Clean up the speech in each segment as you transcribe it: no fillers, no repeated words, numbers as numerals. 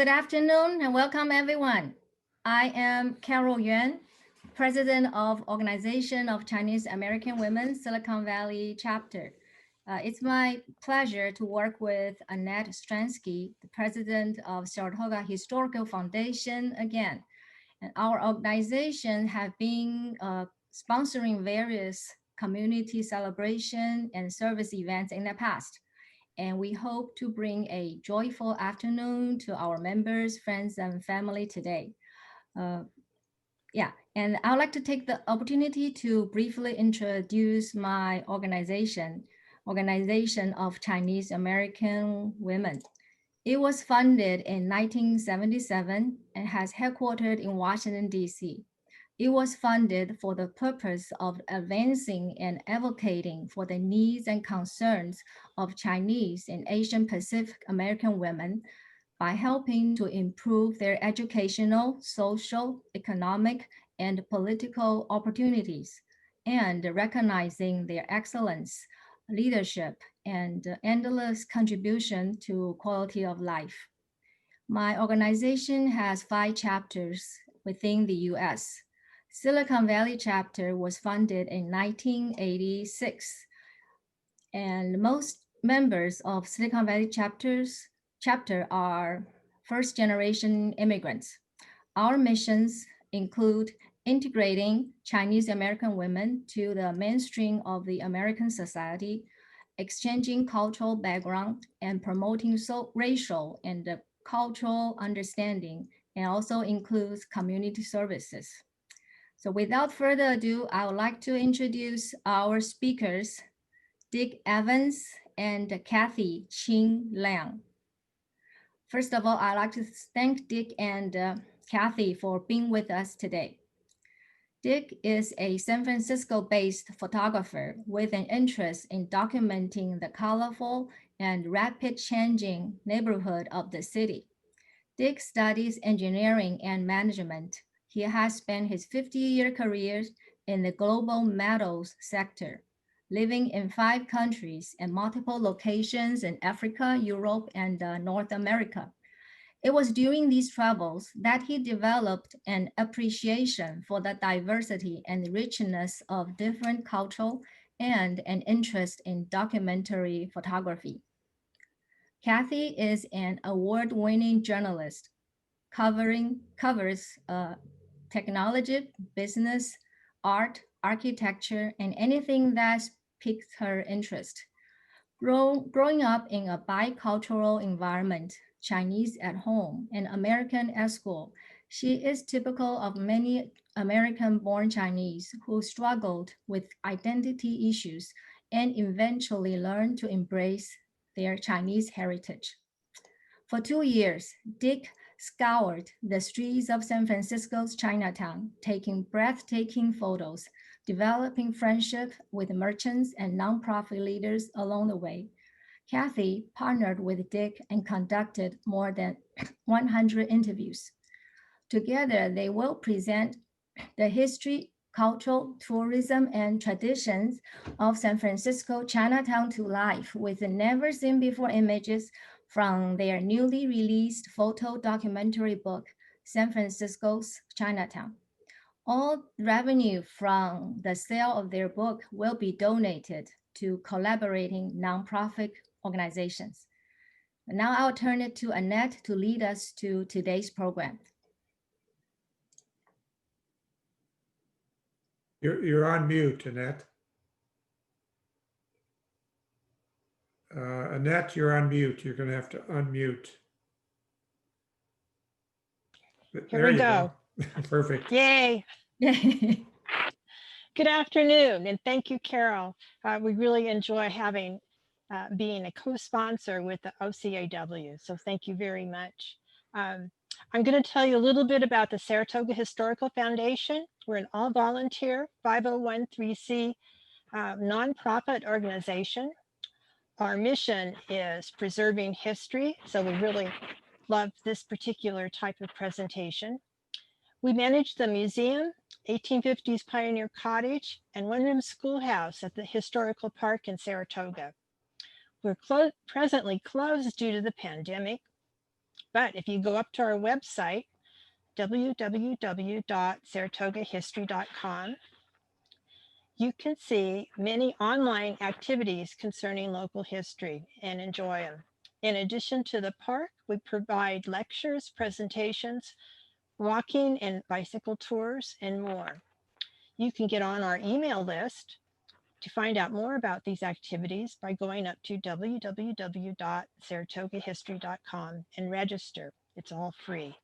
Good afternoon and welcome everyone. I am Carol Yuan, President of Organization of Chinese American Women Silicon Valley Chapter. It's my pleasure to work with Annette Stransky, the President of Saratoga Historical Foundation again. And our organization have been sponsoring various community celebration and service events in the past, and we hope to bring a joyful afternoon to our members, friends, and family today. Uh, and I would like to take the opportunity to briefly introduce my Organization of Chinese American Women. It was founded in 1977 and has headquartered in Washington, D.C. It was funded for the purpose of advancing and advocating for the needs and concerns of Chinese and Asian Pacific American women by helping to improve their educational, social, economic, and political opportunities, and recognizing their excellence, leadership, and endless contribution to quality of life. My organization has 5 chapters within the US. Silicon Valley chapter was founded in 1986, and most members of Silicon Valley chapter are first generation immigrants. Our missions include integrating Chinese American women to the mainstream of the American society, exchanging cultural background, and promoting racial and cultural understanding, and also includes community services. So without further ado, I would like to introduce our speakers, Dick Evans and Kathy Qing Liang. First of all, I'd like to thank Dick and Kathy for being with us today. Dick is a San Francisco-based photographer with an interest in documenting the colorful and rapid changing neighborhood of the city. Dick studies engineering and management. He has spent his 50-year career in the global metals sector, living in 5 countries and multiple locations in Africa, Europe, and North America. It was during these travels that he developed an appreciation for the diversity and richness of different cultures and an interest in documentary photography. Kathy is an award-winning journalist covers technology, business, art, architecture, and anything that piques her interest. Growing up in a bicultural environment, Chinese at home and American at school, she is typical of many American-born Chinese who struggled with identity issues and eventually learned to embrace their Chinese heritage. For 2 years, Dick scoured the streets of San Francisco's Chinatown, taking breathtaking photos, developing friendship with merchants and nonprofit leaders along the way. Kathy partnered with Dick and conducted more than 100 interviews. Together, they will present the history, cultural, tourism, and traditions of San Francisco Chinatown to life with never seen before images from their newly released photo documentary book, San Francisco's Chinatown. All revenue from the sale of their book will be donated to collaborating nonprofit organizations. Now I'll turn it to Annette to lead us to today's program. You're on mute, Annette. Annette, you're on mute. You're going to have to unmute. Here we go. Perfect. Yay. Good afternoon, and thank you, Carol. We really enjoy being a co-sponsor with the OCAW, so thank you very much. I'm going to tell you a little bit about the Saratoga Historical Foundation. We're an all-volunteer 501(c) nonprofit organization. Our mission is preserving history, so we really love this particular type of presentation. We manage the museum, 1850s Pioneer Cottage, and one-room schoolhouse at the Historical Park in Saratoga. We're presently closed due to the pandemic. But if you go up to our website, www.saratogahistory.com, you can see many online activities concerning local history and enjoy them. In addition to the park, we provide lectures, presentations, walking and bicycle tours, and more. You can get on our email list to find out more about these activities by going up to www.saratogahistory.com and register. It's all free.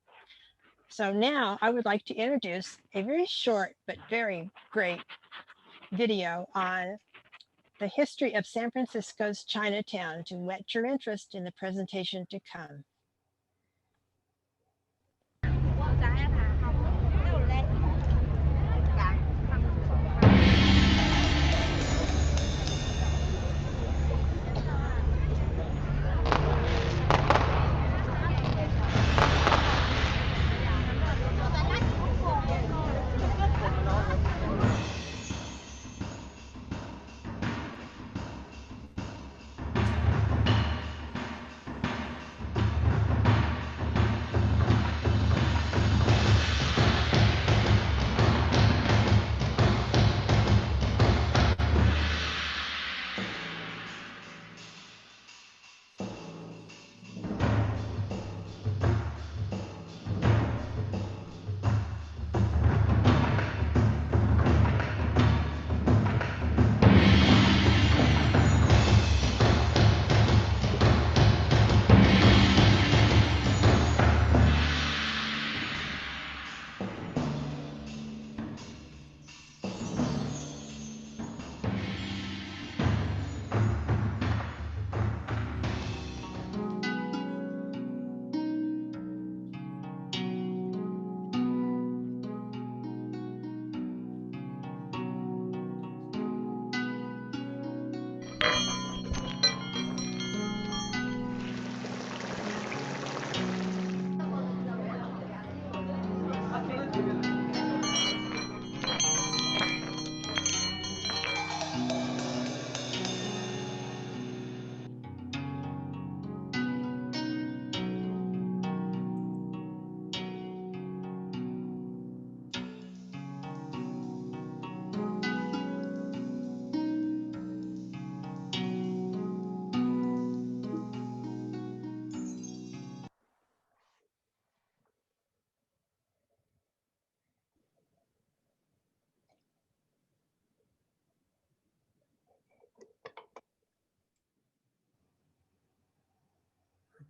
So now I would like to introduce a very short but very great video on the history of San Francisco's Chinatown to whet your interest in the presentation to come.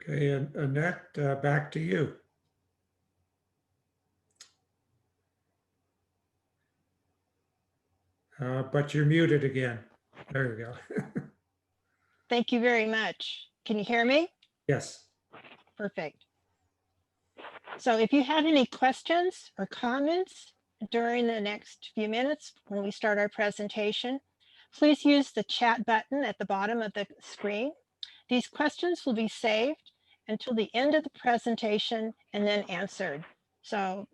Okay, and Annette, back to you. But you're muted again. There you go. Thank you very much. Can you hear me? Yes. Perfect. So if you have any questions or comments during the next few minutes when we start our presentation, please use the chat button at the bottom of the screen. These questions will be saved until the end of the presentation and then answered. So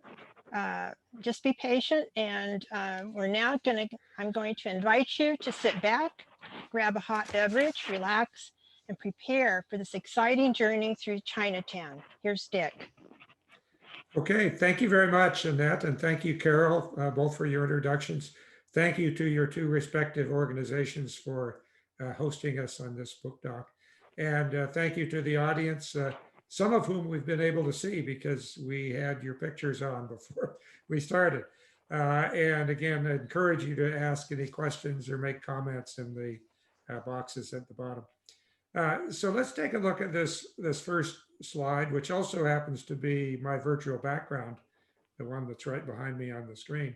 just be patient, and I'm going to invite you to sit back, grab a hot beverage, relax, and prepare for this exciting journey through Chinatown. Here's Dick. Okay, thank you very much, Annette, and thank you, Carol, both for your introductions. Thank you to your two respective organizations for hosting us on this book doc. And thank you to the audience, some of whom we've been able to see because we had your pictures on before we started. And again, I encourage you to ask any questions or make comments in the boxes at the bottom. So let's take a look at this first slide, which also happens to be my virtual background, the one that's right behind me on the screen.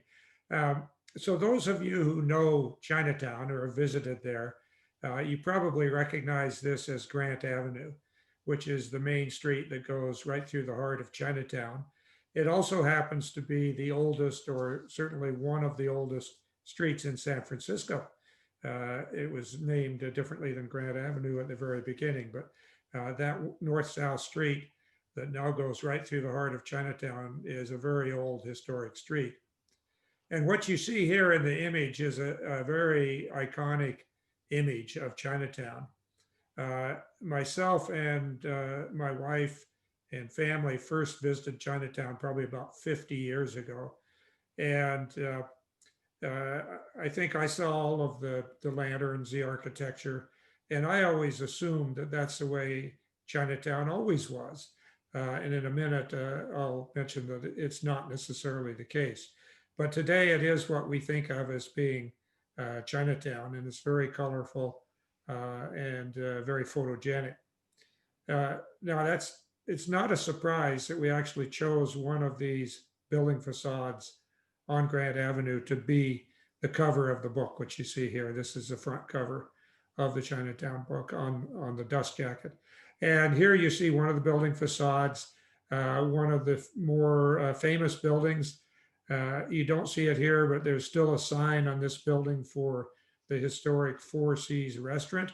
So those of you who know Chinatown or have visited there, you probably recognize this as Grant Avenue, which is the main street that goes right through the heart of Chinatown. It also happens to be the oldest, or certainly one of the oldest streets in San Francisco. It was named differently than Grant Avenue at the very beginning, but that north-south street that now goes right through the heart of Chinatown is a very old historic street. And what you see here in the image is a very iconic image of Chinatown. Myself and my wife and family first visited Chinatown probably about 50 years ago. And I think I saw all of the lanterns, the architecture, and I always assumed that that's the way Chinatown always was. And in a minute, I'll mention that it's not necessarily the case. But today it is what we think of as being Chinatown, and it's very colorful and very photogenic. Now, it's not a surprise that we actually chose one of these building facades on Grant Avenue to be the cover of the book, which you see here. This is the front cover of the Chinatown book on the dust jacket. And here you see one of the building facades, one of the more famous buildings. You don't see it here, but there's still a sign on this building for the historic Four Seas restaurant,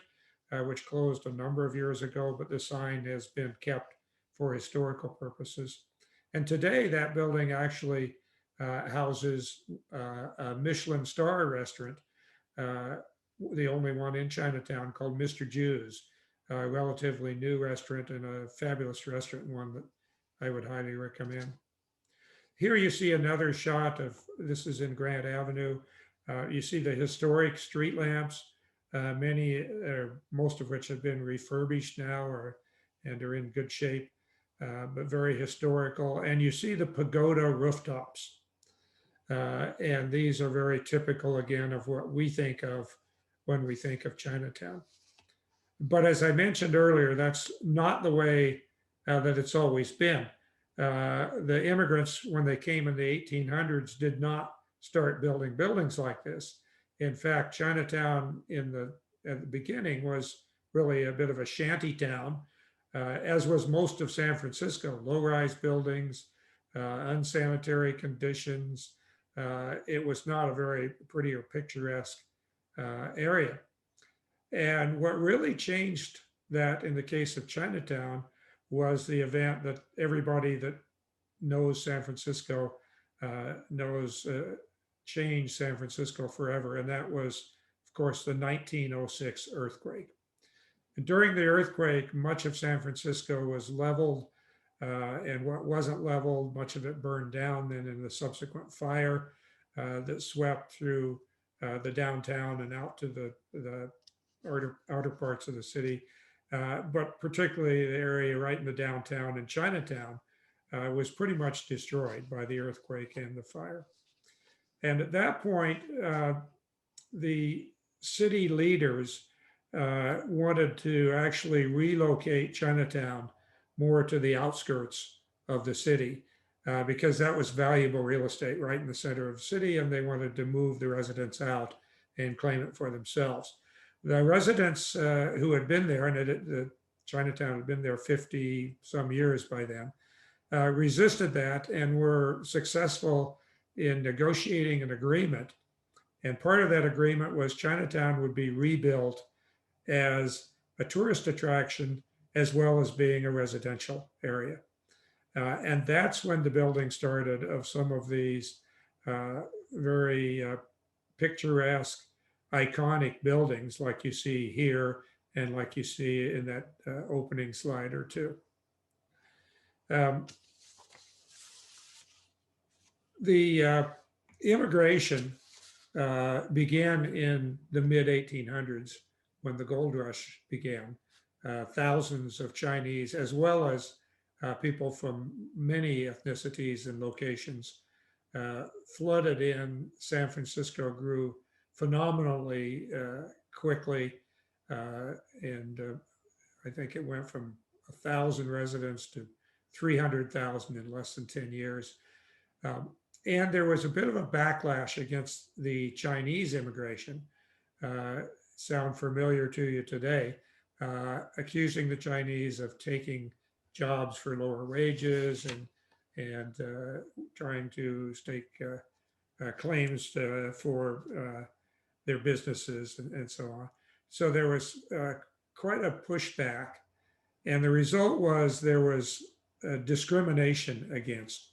which closed a number of years ago, but the sign has been kept for historical purposes. And today that building actually houses a Michelin star restaurant, the only one in Chinatown, called Mr. Jew's, a relatively new restaurant and a fabulous restaurant, one that I would highly recommend. Here you see another shot of, this is in Grant Avenue. You see the historic street lamps, most of which have been refurbished now and are in good shape, but very historical. And you see the pagoda rooftops. And these are very typical, again, of what we think of when we think of Chinatown. But as I mentioned earlier, that's not the way that it's always been. The immigrants, when they came in the 1800s, did not start building buildings like this. In fact, Chinatown at the beginning was really a bit of a shanty town, as was most of San Francisco. Low-rise buildings, unsanitary conditions. It was not a very pretty or picturesque area. And what really changed that in the case of Chinatown was the event that everybody that knows San Francisco knows changed San Francisco forever. And that was, of course, the 1906 earthquake. And during the earthquake, much of San Francisco was leveled, and what wasn't leveled, much of it burned down then in the subsequent fire that swept through the downtown and out to the outer parts of the city. But particularly the area right in the downtown in Chinatown was pretty much destroyed by the earthquake and the fire. And at that point, the city leaders wanted to actually relocate Chinatown more to the outskirts of the city because that was valuable real estate right in the center of the city, and they wanted to move the residents out and claim it for themselves. The residents who had been there, and Chinatown had been there 50 some years by then, resisted that and were successful in negotiating an agreement. And part of that agreement was Chinatown would be rebuilt as a tourist attraction as well as being a residential area. And that's when the building started of some of these very picturesque, iconic buildings like you see here and like you see in that opening slide or two. The immigration began in the mid 1800s when the gold rush began. Thousands of Chinese, as well as people from many ethnicities and locations, flooded in. San Francisco grew phenomenally quickly, and I think it went from 1,000 residents to 300,000 in less than 10 years. And there was a bit of a backlash against the Chinese immigration. Sound familiar to you today? Accusing the Chinese of taking jobs for lower wages and trying to stake claims for their businesses and so on. So there was quite a pushback, and the result was there was discrimination against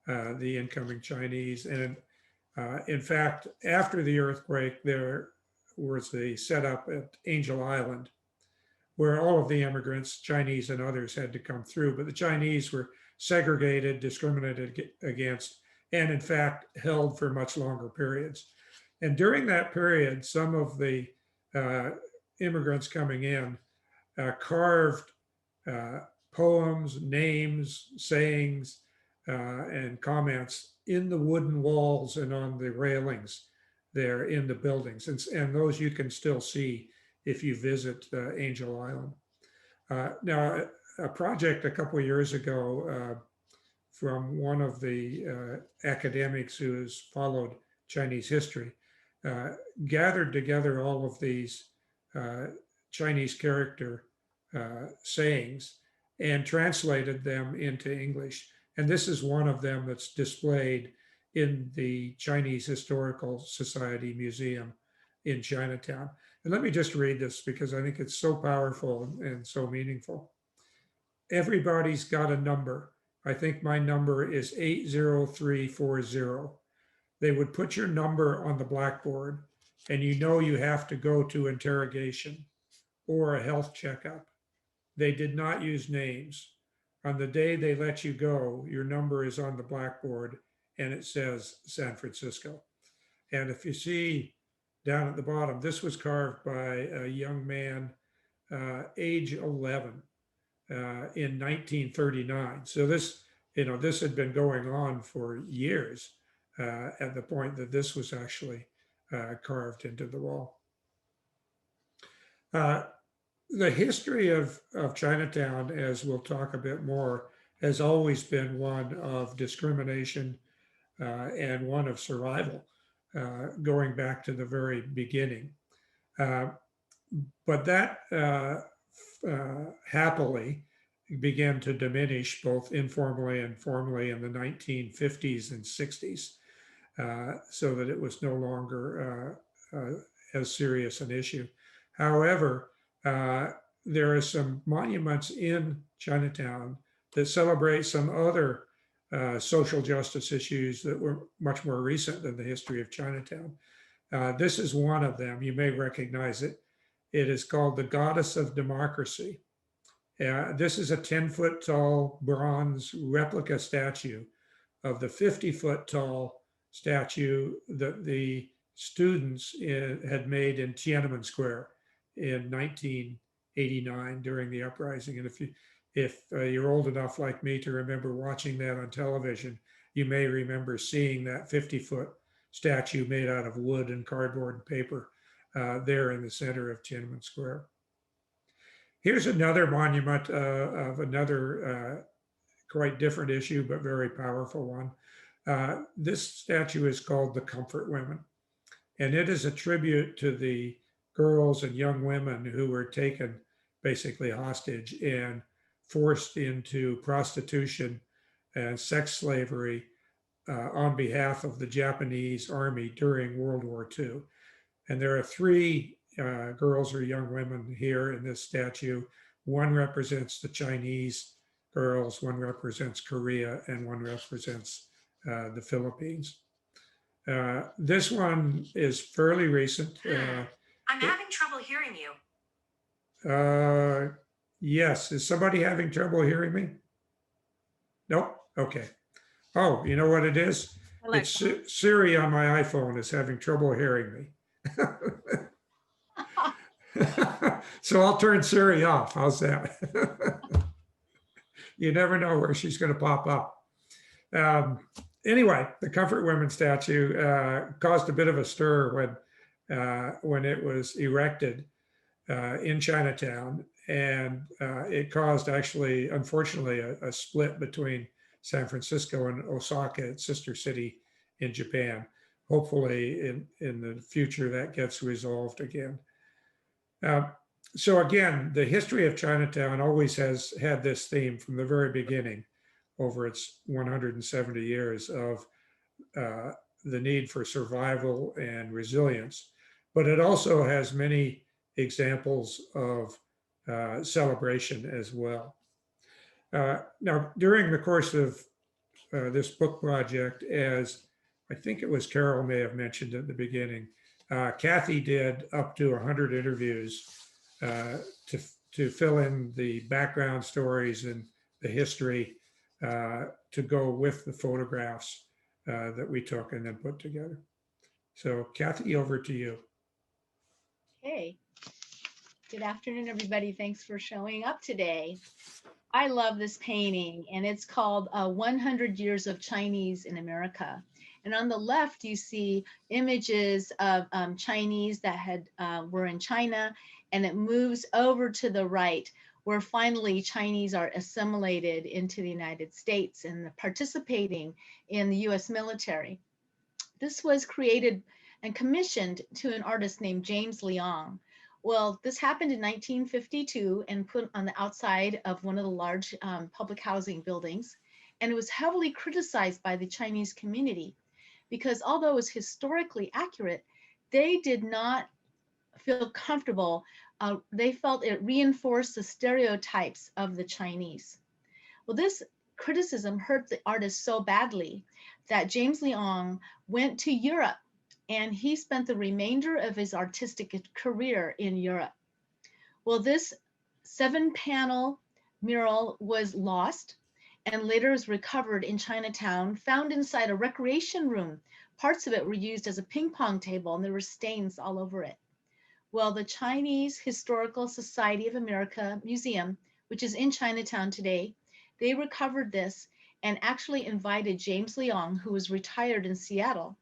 the incoming Chinese. And in fact, after the earthquake, there was the setup at Angel Island, where all of the immigrants, Chinese and others, had to come through. But the Chinese were segregated, discriminated against, and in fact held for much longer periods. And during that period, some of the immigrants coming in carved poems, names, sayings, and comments in the wooden walls and on the railings there in the buildings. And those you can still see if you visit Angel Island. Now, a project a couple of years ago from one of the academics who has followed Chinese history gathered together all of these Chinese character sayings and translated them into English. And this is one of them that's displayed in the Chinese Historical Society Museum in Chinatown. And let me just read this because I think it's so powerful and so meaningful. Everybody's got a number. I think my number is 80340. They would put your number on the blackboard and you know you have to go to interrogation or a health checkup. They did not use names. On the day they let you go, your number is on the blackboard and it says San Francisco. And if you see down at the bottom, this was carved by a young man, age 11, in 1939. So this, this had been going on for years at the point that this was actually carved into the wall. The history of Chinatown, as we'll talk a bit more, has always been one of discrimination and one of survival, going back to the very beginning. But that happily began to diminish both informally and formally in the 1950s and 60s, so that it was no longer as serious an issue. However, there are some monuments in Chinatown that celebrate some other social justice issues that were much more recent than the history of Chinatown. This is one of them. You may recognize it. It is called the Goddess of Democracy. This is a 10-foot tall bronze replica statue of the 50-foot tall statue that the students had made in Tiananmen Square in 1989 during the uprising. And if you're old enough like me to remember watching that on television, you may remember seeing that 50-foot statue made out of wood and cardboard and paper there in the center of Tiananmen Square. Here's another monument of another quite different issue, but very powerful one. This statue is called the Comfort Women, and it is a tribute to the girls and young women who were taken basically hostage and forced into prostitution and sex slavery on behalf of the Japanese army during World War II. And there are three girls or young women here in this statue. One represents the Chinese girls, one represents Korea, and one represents the Philippines. This one is fairly recent. I'm having trouble hearing you. Yes, is somebody having trouble hearing me? Nope, okay. Oh, you know what it is? Alexa. It's Siri on my iPhone is having trouble hearing me. So I'll turn Siri off. How's that? You never know where she's going to pop up. Anyway, the Comfort Women statue caused a bit of a stir when it was erected in Chinatown, and it caused actually, unfortunately, a split between San Francisco and Osaka, its sister city in Japan. Hopefully in the future that gets resolved again. So again, the history of Chinatown always has had this theme from the very beginning over its 170 years of the need for survival and resilience, but it also has many examples of celebration as well. Now, during the course of this book project, as I think it was Carol may have mentioned at the beginning, Kathy did up to 100 interviews to to fill in the background stories and the history to go with the photographs that we took and then put together. So Kathy, over to you. Hey, good afternoon, everybody. Thanks for showing up today. I love this painting, and it's called 100 Years of Chinese in America. And on the left, you see images of Chinese that were in China, and it moves over to the right, where finally Chinese are assimilated into the United States and participating in the US military. This was created and commissioned to an artist named James Leong. Well, this happened in 1952 and put on the outside of one of the large public housing buildings. And it was heavily criticized by the Chinese community because although it was historically accurate, they did not feel comfortable. They felt it reinforced the stereotypes of the Chinese. Well, this criticism hurt the artist so badly that James Leong went to Europe, and he spent the remainder of his artistic career in Europe. Well, this 7-panel mural was lost and later was recovered in Chinatown, found inside a recreation room. Parts of it were used as a ping pong table, and there were stains all over it. Well, the Chinese Historical Society of America Museum, which is in Chinatown today, they recovered this and actually invited James Leong, who was retired in Seattle.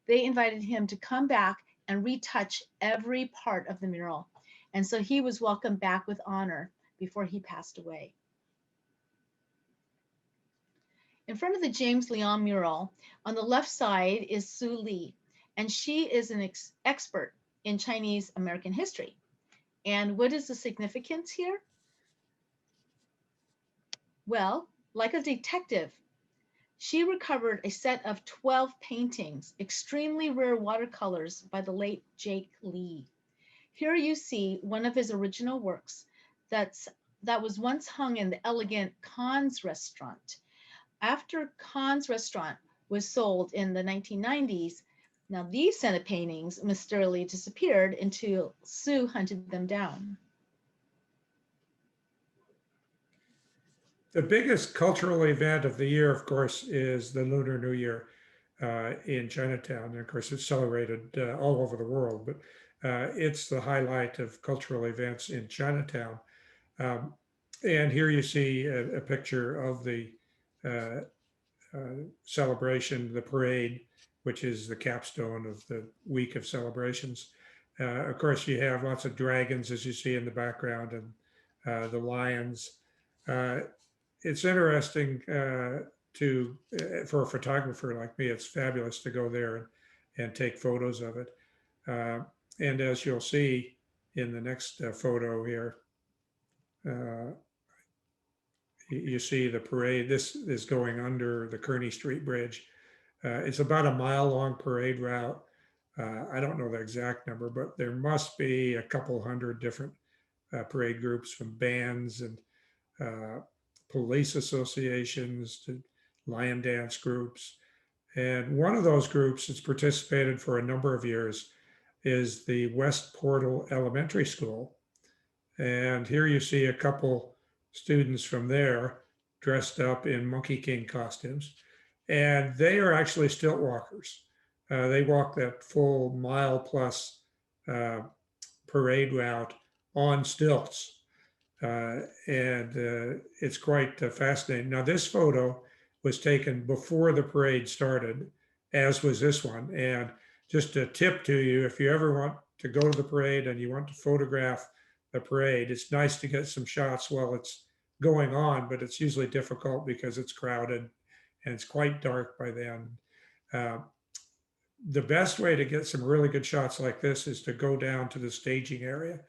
They invited him to come back and retouch every part of the mural. And so he was welcomed back with honor before he passed away. In front of the James Leong mural, on the left side is Sue Lee, and she is an expert in Chinese American history. And what is the significance here? Well, like a detective, she recovered a set of 12 paintings, extremely rare watercolors by the late Jake Lee. Here you see one of his original works that was once hung in the elegant Khan's restaurant. After Khan's restaurant was sold in the 1990s, now these set of paintings mysteriously disappeared until Sue hunted them down. The biggest cultural event of the year, of course, is the Lunar New Year in Chinatown. And of course, it's celebrated all over the world, but it's the highlight of cultural events in Chinatown. And here you see a picture of the celebration, the parade, which is the capstone of the week of celebrations. Of course, you have lots of dragons, as you see in the background, and the lions. It's interesting for a photographer like me, it's fabulous to go there and take photos of it. And as you'll see in the next photo here, you see the parade. This is going under the Kearny Street Bridge. It's about a mile-long parade route. I don't know the exact number, but there must be a couple hundred different parade groups, from bands and police associations to lion dance groups. And one of those groups that's participated for a number of years is the West Portal Elementary School. And here you see a couple students from there dressed up in Monkey King costumes. And they are actually stilt walkers. They walk that full mile-plus parade route on stilts. And it's quite fascinating. Now, this photo was taken before the parade started, as was this one. And just a tip to you, if you ever want to go to the parade and you want to photograph the parade, it's nice to get some shots while it's going on, but it's usually difficult because it's crowded and it's quite dark by then. The best way to get some really good shots like this is to go down to the staging area,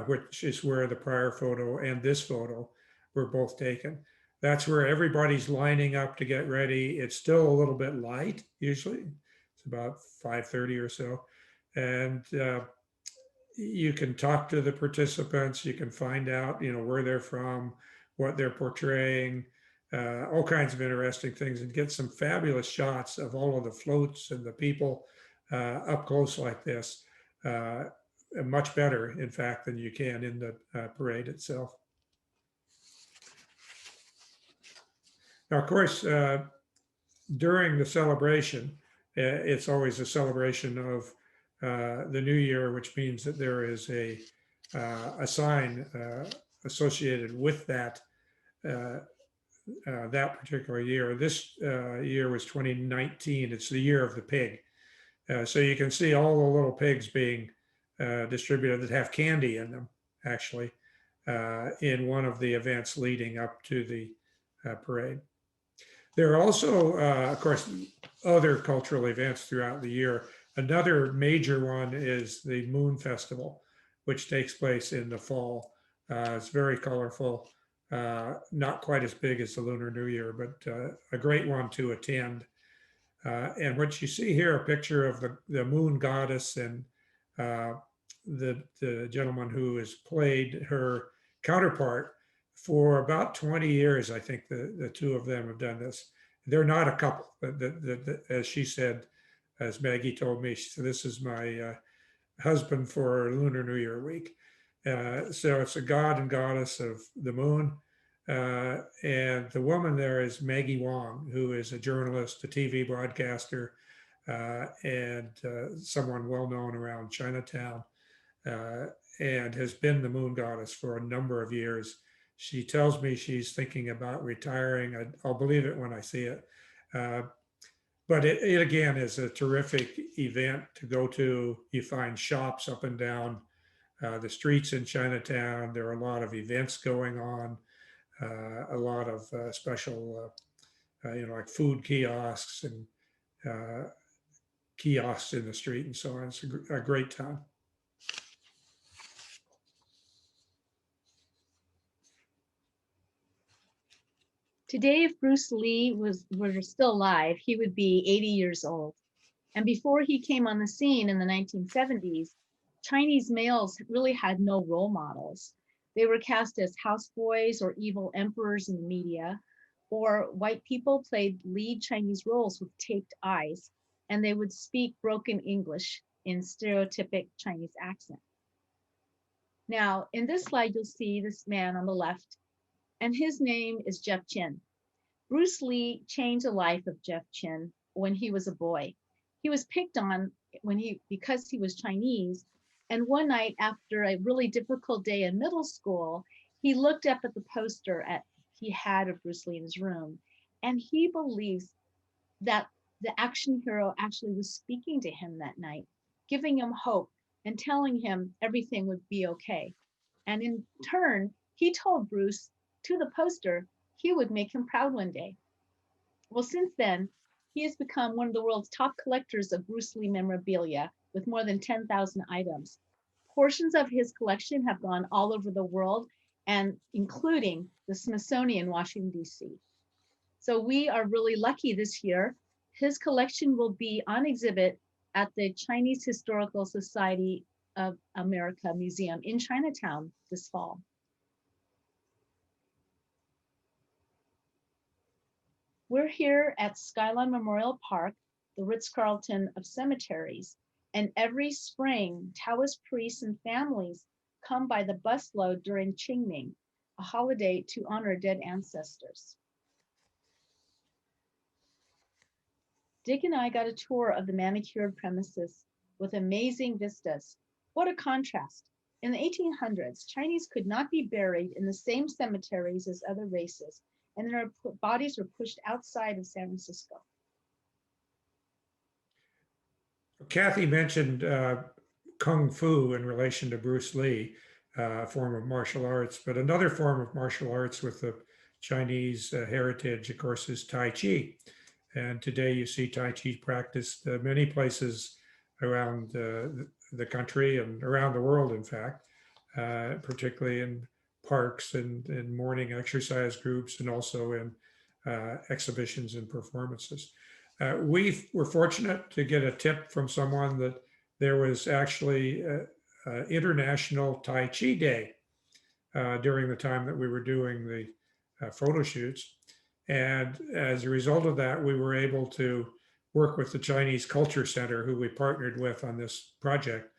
which is where the prior photo and this photo were both taken. That's where everybody's lining up to get ready. It's still a little bit light, usually. It's about 5:30 or so. And you can talk to the participants. You can find out, where they're from, what they're portraying, all kinds of interesting things, and get some fabulous shots of all of the floats and the people up close like this. much better, in fact, than you can in the parade itself. Now, of course, during the celebration, it's always a celebration of the new year, which means that there is a sign associated with that that particular year. This year was 2019. It's the year of the pig. So you can see all the little pigs being distributed that have candy in them, actually, in one of the events leading up to the parade. There are also, of course, other cultural events throughout the year. Another major one is the Moon Festival, which takes place in the fall. It's very colorful, not quite as big as the Lunar New Year, but a great one to attend. And what you see here, a picture of the moon goddess and the gentleman who has played her counterpart for about 20 years. I think the two of them have done this. They're not a couple, as she said, as Maggie told me, she said, this is my husband for Lunar New Year week. So it's a god and goddess of the moon. And the woman there is Maggie Wong, who is a journalist, a TV broadcaster, and someone well known around Chinatown, and has been the moon goddess for a number of years. She tells me she's thinking about retiring. I'll believe it when I see it. But it again is a terrific event to go to. You find shops up and down the streets in Chinatown. There are a lot of events going on. A lot of special, like food kiosks and kiosks in the street and so on. It's a great time. Today, if Bruce Lee were still alive, he would be 80 years old. And before he came on the scene in the 1970s, Chinese males really had no role models. They were cast as houseboys or evil emperors in the media, or white people played lead Chinese roles with taped eyes, and they would speak broken English in stereotypic Chinese accent. Now, in this slide, you'll see this man on the left, and his name is Jeff Chin. Bruce Lee changed the life of Jeff Chin when he was a boy. He was picked on because he was Chinese. And one night after a really difficult day in middle school, he looked up at the poster he had of Bruce Lee in his room, and he believes that the action hero actually was speaking to him that night, giving him hope and telling him everything would be okay. And in turn, he told Bruce to the poster he would make him proud one day. Well, since then, he has become one of the world's top collectors of Bruce Lee memorabilia with more than 10,000 items. Portions of his collection have gone all over the world, and including the Smithsonian, Washington, D.C. So we are really lucky this year. His collection will be on exhibit at the Chinese Historical Society of America Museum in Chinatown this fall. We're here at Skyline Memorial Park, the Ritz-Carlton of cemeteries, and every spring, Taoist priests and families come by the busload during Qingming, a holiday to honor dead ancestors. Dick and I got a tour of the manicured premises with amazing vistas. What a contrast. In the 1800s, Chinese could not be buried in the same cemeteries as other races, and their bodies were pushed outside of San Francisco. Kathy mentioned Kung Fu in relation to Bruce Lee, a form of martial arts, but another form of martial arts with the Chinese heritage, of course, is Tai Chi. And today you see Tai Chi practiced many places around the country and around the world, in fact, particularly in parks and morning exercise groups, and also in exhibitions and performances. We were fortunate to get a tip from someone that there was actually International Tai Chi Day during the time that we were doing the photo shoots. And as a result of that, we were able to work with the Chinese Culture Center, who we partnered with on this project,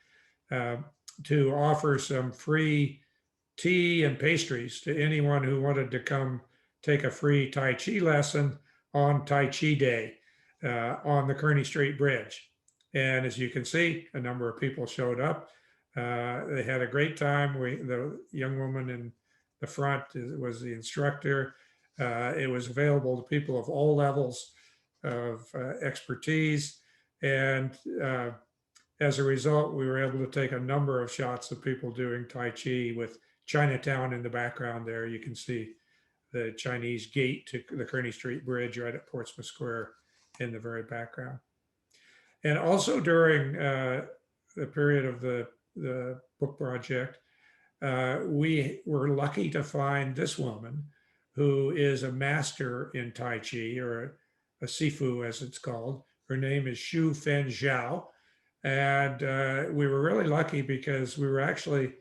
to offer some free tea and pastries to anyone who wanted to come take a free Tai Chi lesson on Tai Chi Day on the Kearney Street Bridge. And as you can see, a number of people showed up. They had a great time. The young woman in the front was the instructor. It was available to people of all levels of expertise. And as a result, we were able to take a number of shots of people doing Tai Chi with Chinatown in the background there. You can see the Chinese gate to the Kearney Street Bridge right at Portsmouth Square in the very background. And also during the period of the book project, we were lucky to find this woman who is a master in Tai Chi, or a Sifu as it's called. Her name is Xu Fen Zhao. And we were really lucky because we were actually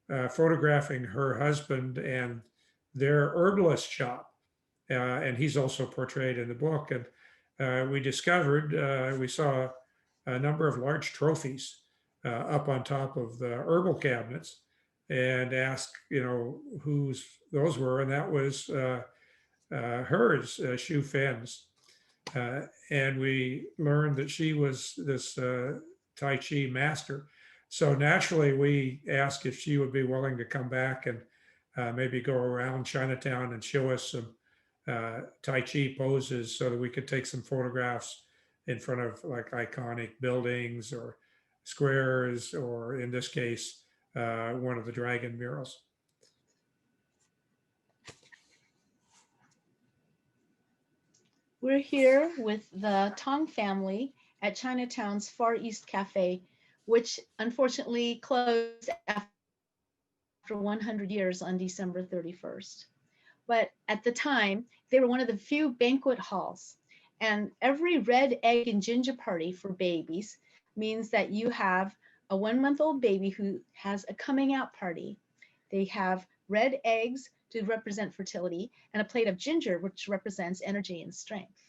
photographing her husband and their herbalist shop. And he's also portrayed in the book. And we discovered, we saw a number of large trophies up on top of the herbal cabinets, and asked, whose those were. And that was hers, Xu Fen's. And we learned that she was this Tai Chi master. So naturally, we asked if she would be willing to come back and maybe go around Chinatown and show us some Tai Chi poses so that we could take some photographs in front of like iconic buildings or squares, or in this case, one of the dragon murals. We're here with the Tong family at Chinatown's Far East Cafe, which unfortunately closed after 100 years on December 31st. But at the time, they were one of the few banquet halls. And every red egg and ginger party for babies means that you have a 1-month-old baby who has a coming out party. They have red eggs to represent fertility, and a plate of ginger, which represents energy and strength.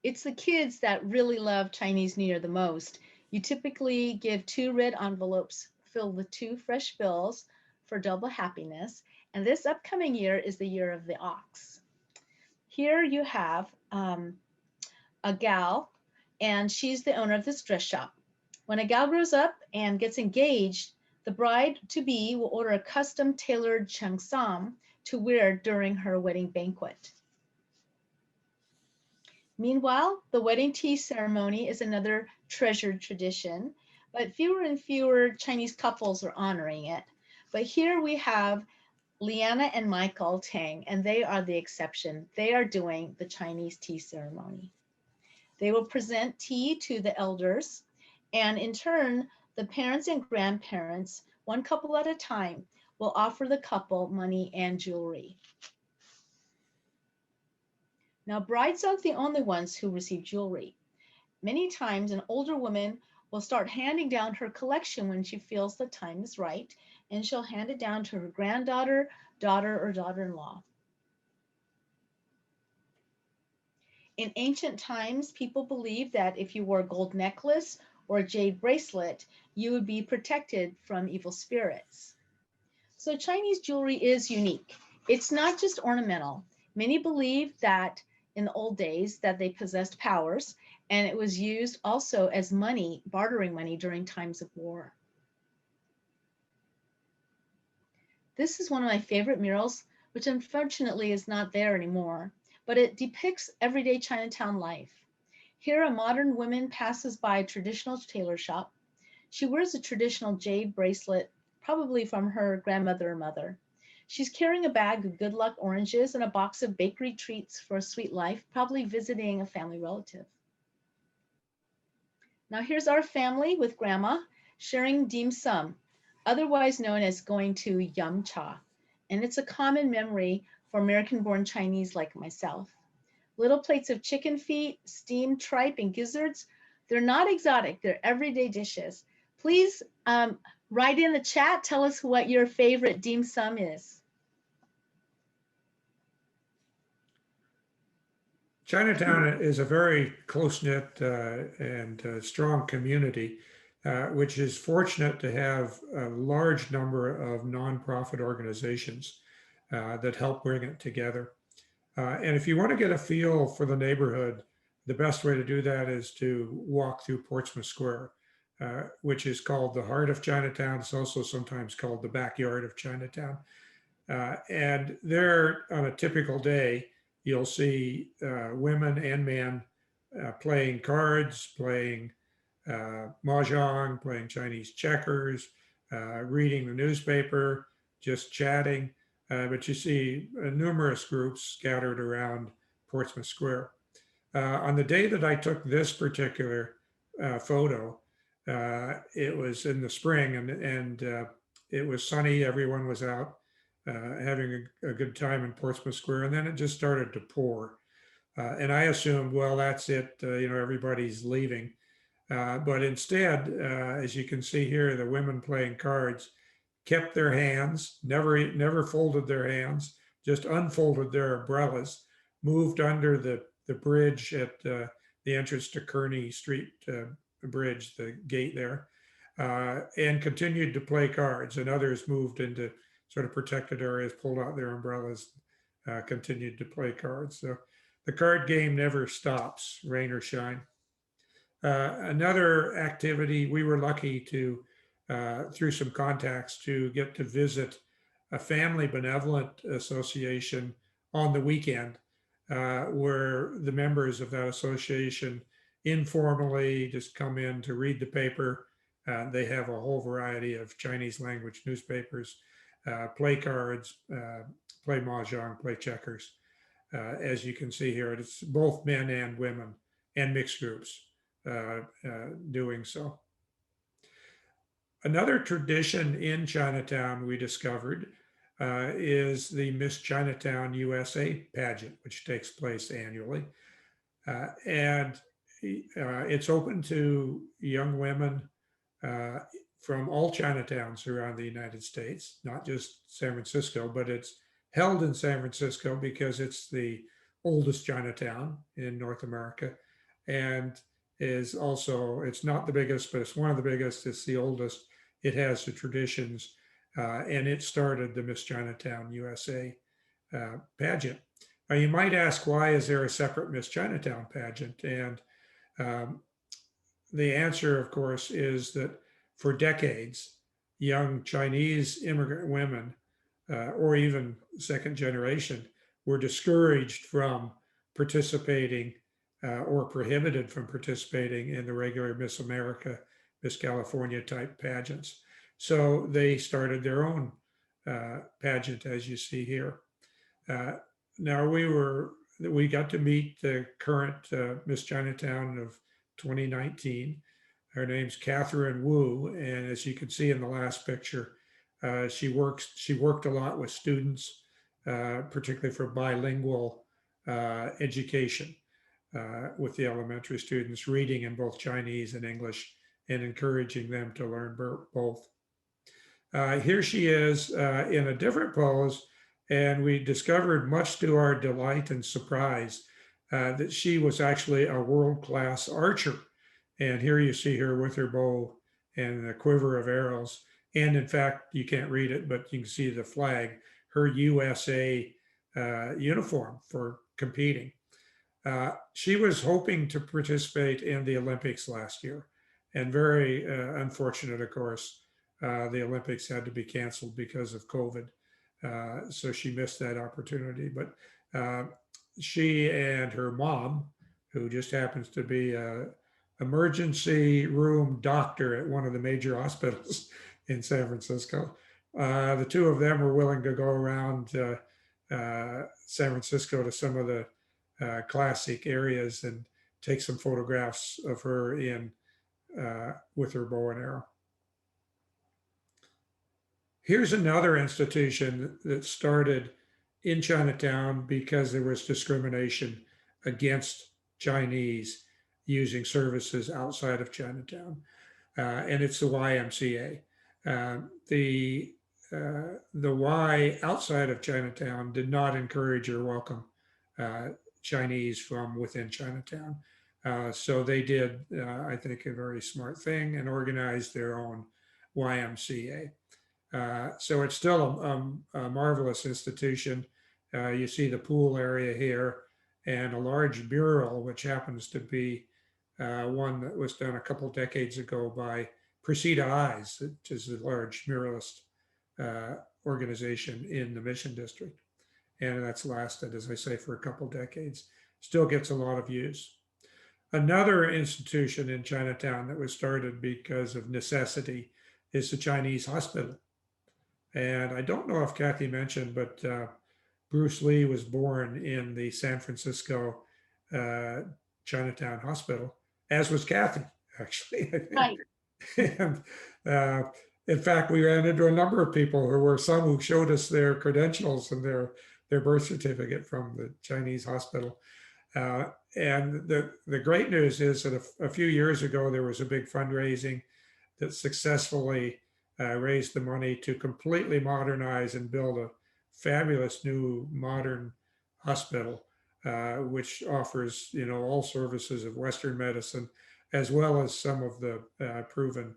It's the kids that really love Chinese New Year the most. You typically give 2 red envelopes filled with 2 fresh bills for double happiness. And this upcoming year is the year of the ox. Here you have a gal, and she's the owner of this dress shop. When a gal grows up and gets engaged, the bride-to-be will order a custom tailored cheongsam to wear during her wedding banquet. Meanwhile, the wedding tea ceremony is another treasured tradition, but fewer and fewer Chinese couples are honoring it. But here we have Liana and Michael Tang, and they are the exception. They are doing the Chinese tea ceremony. They will present tea to the elders, and in turn, the parents and grandparents, one couple at a time, will offer the couple money and jewelry. Now, brides aren't the only ones who receive jewelry. Many times, an older woman will start handing down her collection when she feels the time is right, and she'll hand it down to her granddaughter, daughter, or daughter-in-law. In ancient times, people believed that if you wore a gold necklace or a jade bracelet, you would be protected from evil spirits. So Chinese jewelry is unique. It's not just ornamental. Many believe that in the old days that they possessed powers, and it was used also as money, bartering money during times of war. This is one of my favorite murals, which unfortunately is not there anymore, but it depicts everyday Chinatown life. Here, a modern woman passes by a traditional tailor shop. She wears a traditional jade bracelet, probably from her grandmother or mother. She's carrying a bag of good luck oranges and a box of bakery treats for a sweet life, probably visiting a family relative. Now here's our family with grandma sharing dim sum, otherwise known as going to yum cha. And it's a common memory for American-born Chinese like myself. Little plates of chicken feet, steamed tripe, and gizzards. They're not exotic, they're everyday dishes. Please write in the chat, tell us what your favorite dim sum is. Chinatown is a very close-knit and strong community. which is fortunate to have a large number of nonprofit organizations that help bring it together. And if you want to get a feel for the neighborhood, the best way to do that is to walk through Portsmouth Square, which is called the heart of Chinatown. It's also sometimes called the backyard of Chinatown. And there, on a typical day, you'll see women and men playing cards, playing mahjong, playing Chinese checkers, reading the newspaper, just chatting. But you see numerous groups scattered around Portsmouth Square. On the day that I took this particular photo, it was in the spring and it was sunny. Everyone was out having a good time in Portsmouth Square. And then it just started to pour. And I assumed, well, that's it. Everybody's leaving. But instead, as you can see here, the women playing cards kept their hands, never folded their hands, just unfolded their umbrellas, moved under the bridge at the entrance to Kearny Street Bridge, the gate there, and continued to play cards. And others moved into sort of protected areas, pulled out their umbrellas, continued to play cards. So the card game never stops, rain or shine. Another activity, we were lucky to, through some contacts, to get to visit a family benevolent association on the weekend, where the members of that association informally just come in to read the paper. They have a whole variety of Chinese language newspapers, play cards, play mahjong, play checkers. As you can see here, it's both men and women and mixed groups doing so. Another tradition in Chinatown we discovered is the Miss Chinatown USA pageant, which takes place annually. And it's open to young women from all Chinatowns around the United States, not just San Francisco, but it's held in San Francisco because it's the oldest Chinatown in North America. And is also, it's not the biggest, but it's one of the biggest. It's the oldest. It has the traditions, and it started the Miss Chinatown USA pageant. Now you might ask, why is there a separate Miss Chinatown pageant? And the answer, of course, is that for decades, young Chinese immigrant women, or even second generation, were discouraged from participating or prohibited from participating in the regular Miss America, Miss California type pageants. So they started their own pageant, as you see here. Now we got to meet the current Miss Chinatown of 2019. Her name's Catherine Wu, and as you can see in the last picture, she worked a lot with students, particularly for bilingual education. With the elementary students, reading in both Chinese and English and encouraging them to learn both. Here she is in a different pose, and we discovered, much to our delight and surprise, that she was actually a world-class archer. And here you see her with her bow and a quiver of arrows. And in fact, you can't read it, but you can see the flag, her USA uniform for competing. She was hoping to participate in the Olympics last year, and very unfortunate, of course, the Olympics had to be canceled because of COVID. So she missed that opportunity. But she and her mom, who just happens to be an emergency room doctor at one of the major hospitals in San Francisco, the two of them were willing to go around San Francisco to some of the classic areas and take some photographs of her in with her bow and arrow. Here's another institution that started in Chinatown because there was discrimination against Chinese using services outside of Chinatown, and it's the YMCA. The Y outside of Chinatown did not encourage or welcome Chinese from within Chinatown. So they did, I think, a very smart thing and organized their own YMCA. So it's still a marvelous institution. You see the pool area here and a large mural, which happens to be one that was done a couple decades ago by Precita Eyes, which is a large muralist organization in the Mission District. And that's lasted, as I say, for a couple decades. Still gets a lot of use. Another institution in Chinatown that was started because of necessity is the Chinese hospital. And I don't know if Kathy mentioned, but Bruce Lee was born in the San Francisco Chinatown Hospital, as was Kathy, actually. Right. And in fact, we ran into a number of people who were some who showed us their credentials and their birth certificate from the Chinese hospital. And the great news is that a few years ago, there was a big fundraising that successfully raised the money to completely modernize and build a fabulous new modern hospital, which offers, all services of Western medicine, as well as some of the proven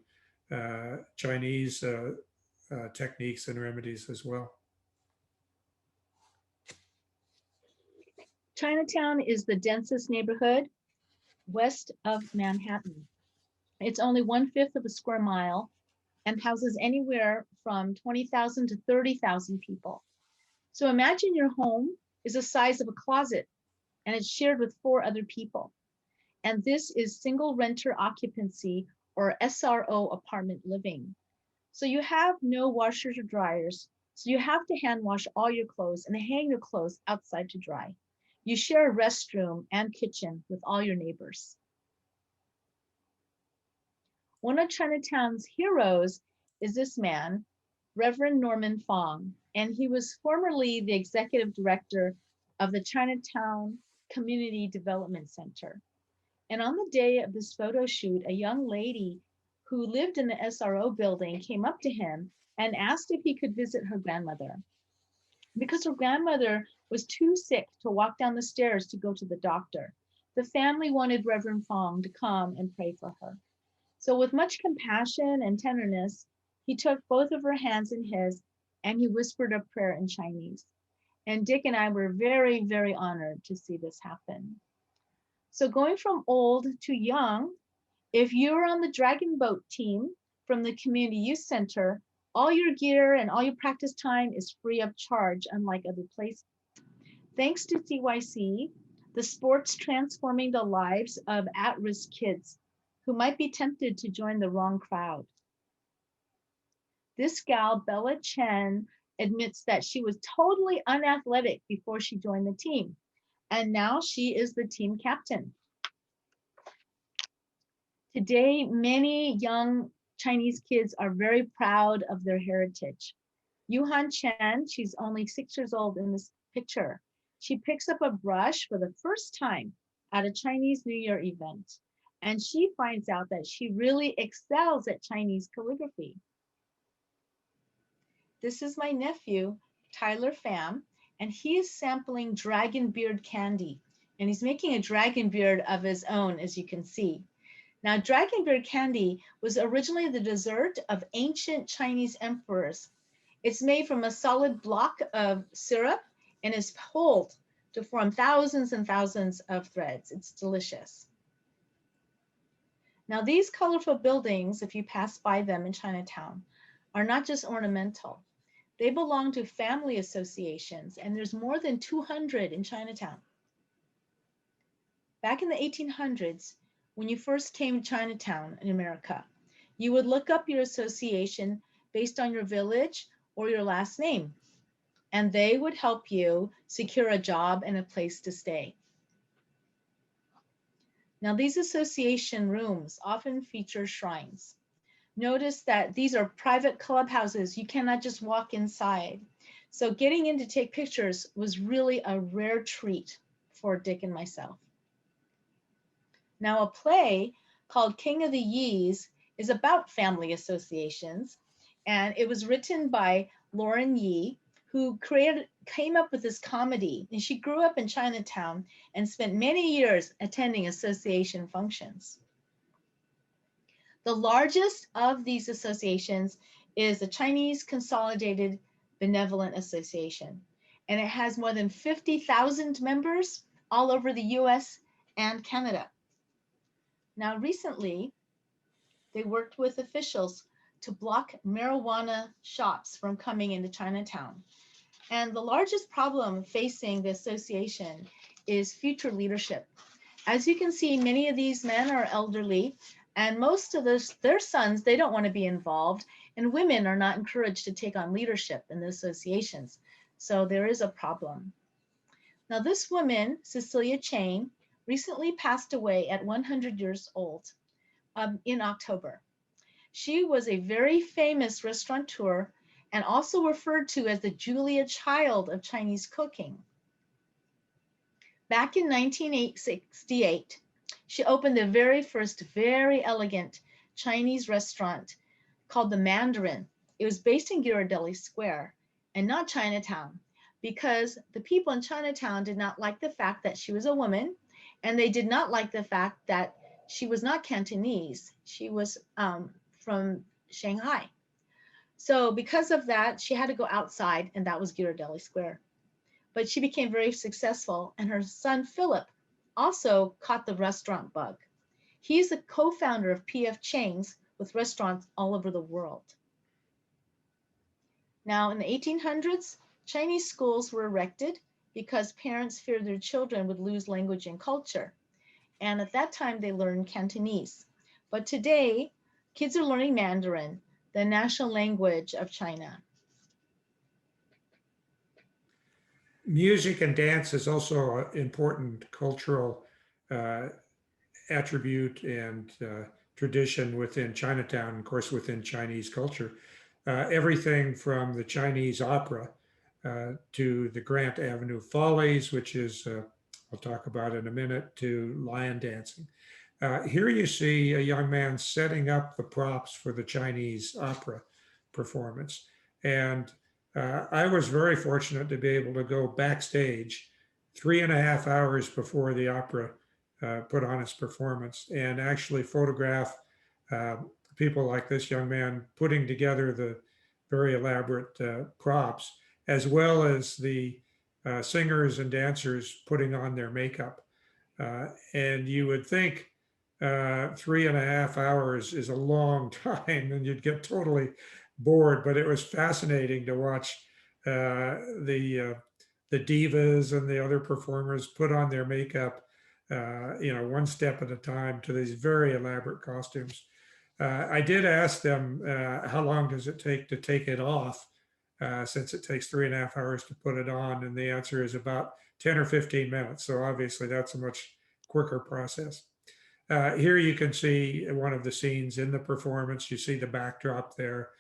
Chinese techniques and remedies as well. Chinatown is the densest neighborhood west of Manhattan. It's only 1/5 of a square mile and houses anywhere from 20,000 to 30,000 people. So imagine your home is the size of a closet and it's shared with 4 other people. And this is single renter occupancy, or SRO, apartment living. So you have no washers or dryers. So you have to hand wash all your clothes and hang your clothes outside to dry. You share a restroom and kitchen with all your neighbors. One of Chinatown's heroes is this man, Reverend Norman Fong, and he was formerly the executive director of the Chinatown Community Development Center. And on the day of this photo shoot, a young lady who lived in the SRO building came up to him and asked if he could visit her grandmother. Because her grandmother was too sick to walk down the stairs to go to the doctor, the family wanted Reverend Fong to come and pray for her. So with much compassion and tenderness, he took both of her hands in his and he whispered a prayer in Chinese. And Dick and I were very, very honored to see this happen. So going from old to young, if you're on the Dragon Boat team from the Community Youth Center, all your gear and all your practice time is free of charge, unlike other places. Thanks to CYC, the sport's transforming the lives of at-risk kids who might be tempted to join the wrong crowd. This gal, Bella Chen, admits that she was totally unathletic before she joined the team, and now she is the team captain. Today, many young Chinese kids are very proud of their heritage. Yuhan Chen, she's only 6 years old in this picture. She picks up a brush for the first time at a Chinese New Year event, and she finds out that she really excels at Chinese calligraphy. This is my nephew, Tyler Pham, and he is sampling dragon beard candy, and he's making a dragon beard of his own, as you can see. Now, dragon beard candy was originally the dessert of ancient Chinese emperors. It's made from a solid block of syrup and is pulled to form thousands and thousands of threads. It's delicious. Now, these colorful buildings, if you pass by them in Chinatown, are not just ornamental. They belong to family associations, and there's more than 200 in Chinatown. Back in the 1800s, when you first came to Chinatown in America, you would look up your association based on your village or your last name, and they would help you secure a job and a place to stay. Now, these association rooms often feature shrines. Notice that these are private clubhouses. You cannot just walk inside. So getting in to take pictures was really a rare treat for Dick and myself. Now, a play called King of the Yees is about family associations, and it was written by Lauren Yee, who created came up with this comedy, and she grew up in Chinatown and spent many years attending association functions. The largest of these associations is the Chinese Consolidated Benevolent Association, and it has more than 50,000 members all over the US and Canada. Now, recently, they worked with officials to block marijuana shops from coming into Chinatown. And the largest problem facing the association is future leadership. As you can see, many of these men are elderly, and most of their sons, they don't want to be involved, and women are not encouraged to take on leadership in the associations. So there is a problem. Now, this woman, Cecilia Chain, recently passed away at 100 years old in October. She was a very famous restaurateur and also referred to as the Julia Child of Chinese cooking. Back in 1968, she opened the very first very elegant Chinese restaurant called the Mandarin. It was based in Ghirardelli Square and not Chinatown, because the people in Chinatown did not like the fact that she was a woman, and they did not like the fact that she was not Cantonese. She was from Shanghai. So because of that, she had to go outside, and that was Ghirardelli Square. But she became very successful, and her son Philip also caught the restaurant bug. He's the co-founder of PF Chang's with restaurants all over the world. Now, in the 1800s, Chinese schools were erected because parents feared their children would lose language and culture. And at that time, they learned Cantonese. But today, kids are learning Mandarin, the national language of China. Music and dance is also an important cultural attribute and tradition within Chinatown, of course, within Chinese culture. Everything from the Chinese opera to the Grant Avenue Follies, which is, I'll talk about in a minute, to lion dancing. Here you see a young man setting up the props for the Chinese opera performance. And I was very fortunate to be able to go backstage 3.5 hours before the opera put on its performance and actually photograph people like this young man putting together the very elaborate props, as well as the singers and dancers putting on their makeup. And you would think 3.5 hours is a long time and you'd get totally bored, but it was fascinating to watch the divas and the other performers put on their makeup, one step at a time to these very elaborate costumes. I did ask them how long does it take to take it off, since it takes 3.5 hours to put it on, and the answer is about 10 or 15 minutes. So obviously that's a much quicker process. Here you can see one of the scenes in the performance. You see the backdrop there.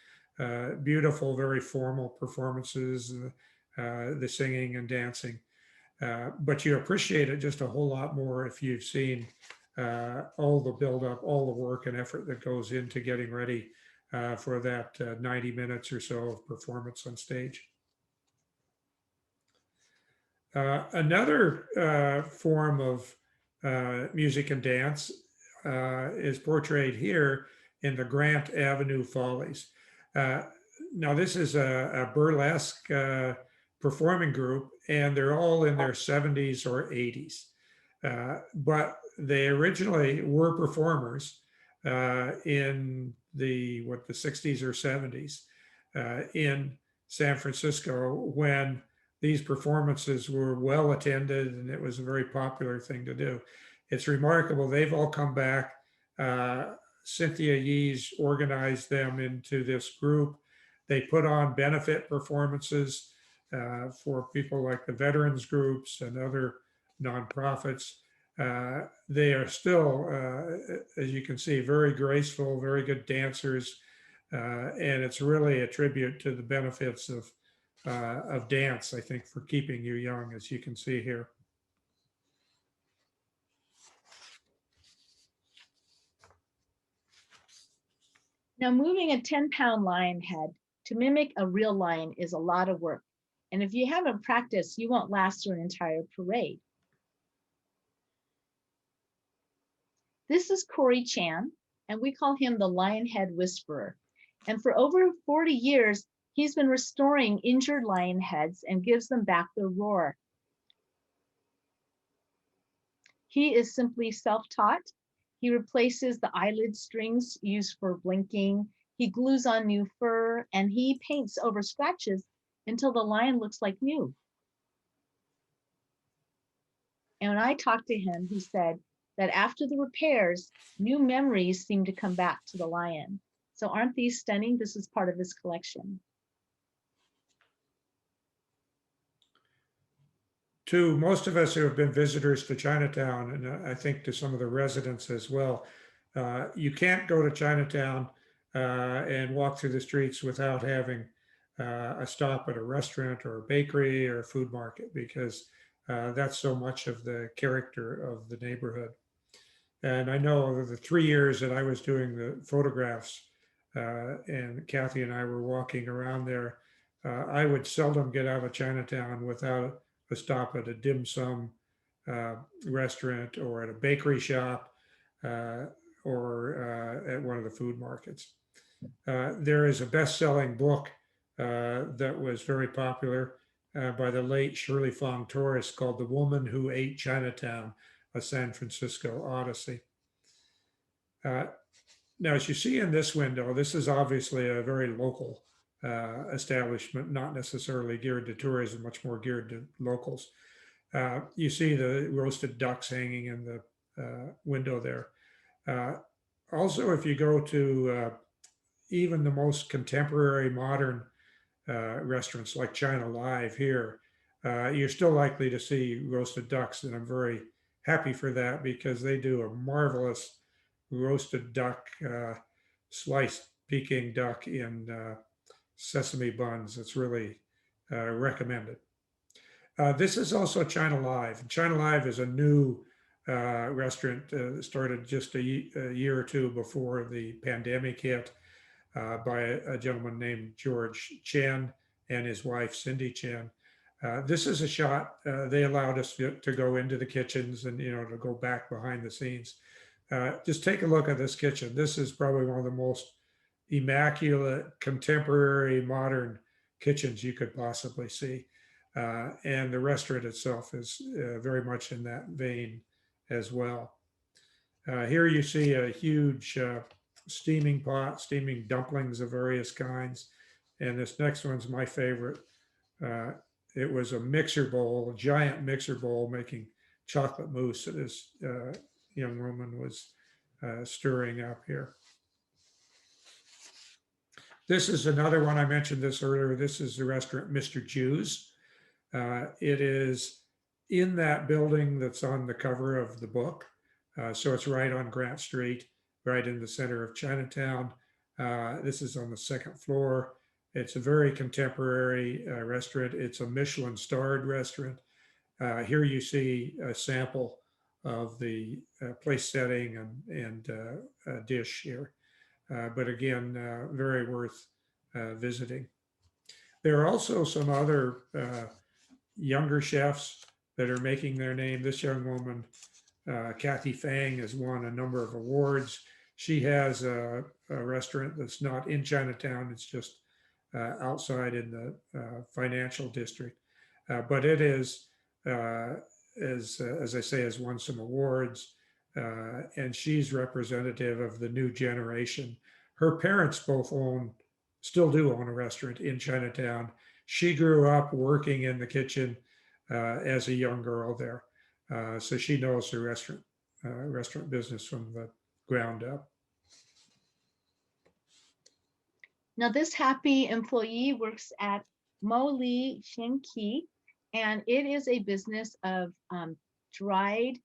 Beautiful, very formal performances, the singing and dancing. But you appreciate it just a whole lot more if you've seen all the buildup, all the work and effort that goes into getting ready for that 90 minutes or so of performance on stage. Another form of music and dance is portrayed here in the Grant Avenue Follies. Now, this is a burlesque performing group, and they're all in their 70s or 80s. But they originally were performers in the 60s or 70s in San Francisco, when these performances were well attended and it was a very popular thing to do. It's remarkable. They've all come back. Cynthia Yees organized them into this group. They put on benefit performances for people like the veterans groups and other nonprofits. They are still, as you can see, very graceful, very good dancers. And it's really a tribute to the benefits of dance, I think, for keeping you young, as you can see here. Now, moving a 10-pound lion head to mimic a real lion is a lot of work, And if you haven't practiced, you won't last through an entire parade. This is Corey Chan, and we call him the Lionhead Whisperer. And for over 40 years, he's been restoring injured lion heads and gives them back their roar. He is simply self-taught. He replaces the eyelid strings used for blinking. He glues on new fur, and he paints over scratches until the lion looks like new. And when I talked to him, he said that after the repairs, new memories seem to come back to the lion. So aren't these stunning? This is part of his collection. To most of us who have been visitors to Chinatown, and I think to some of the residents as well, you can't go to Chinatown and walk through the streets without having a stop at a restaurant or a bakery or a food market, because that's so much of the character of the neighborhood. And I know over the 3 years that I was doing the photographs, and Kathy and I were walking around there, I would seldom get out of Chinatown without a stop at a dim sum restaurant or at a bakery shop or at one of the food markets. There is a best-selling book that was very popular by the late Shirley Fong Torres called The Woman Who Ate Chinatown, a San Francisco Odyssey. Now, as you see in this window, this is obviously a very local establishment, not necessarily geared to tourism, much more geared to locals. You see the roasted ducks hanging in the window there. Also, if you go to even the most contemporary modern restaurants like China Live here, you're still likely to see roasted ducks, and I'm very happy for that because they do a marvelous roasted duck, sliced Peking duck in sesame buns. It's really recommended. This is also China Live. China Live is a new restaurant that started just a year or two before the pandemic hit by a gentleman named George Chen and his wife, Cindy Chen. This is a shot. They allowed us to go into the kitchens and, to go back behind the scenes. Just take a look at this kitchen. This is probably one of the most immaculate, contemporary, modern kitchens you could possibly see. And the restaurant itself is very much in that vein as well. Here you see a huge steaming pot, steaming dumplings of various kinds. And this next one's my favorite. It was a mixer bowl, a giant mixer bowl making chocolate mousse that this young woman was stirring up here. This is another one. I mentioned this earlier. This is the restaurant Mr. Jew's. It is in that building that's on the cover of the book. So it's right on Grant Street, right in the center of Chinatown. This is on the second floor. It's a very contemporary restaurant. It's a Michelin-starred restaurant. Here you see a sample of the place setting and dish here. But again, very worth visiting. There are also some other younger chefs that are making their name. This young woman, Kathy Fang, has won a number of awards. She has a restaurant that's not in Chinatown. It's just outside in the financial district. But it is, as I say, has won some awards. And she's representative of the new generation. Her parents both still do own a restaurant in Chinatown. She grew up working in the kitchen as a young girl there. So she knows the restaurant business from the ground up. Now this happy employee works at Mo Li Shenqi, and it is a business of dried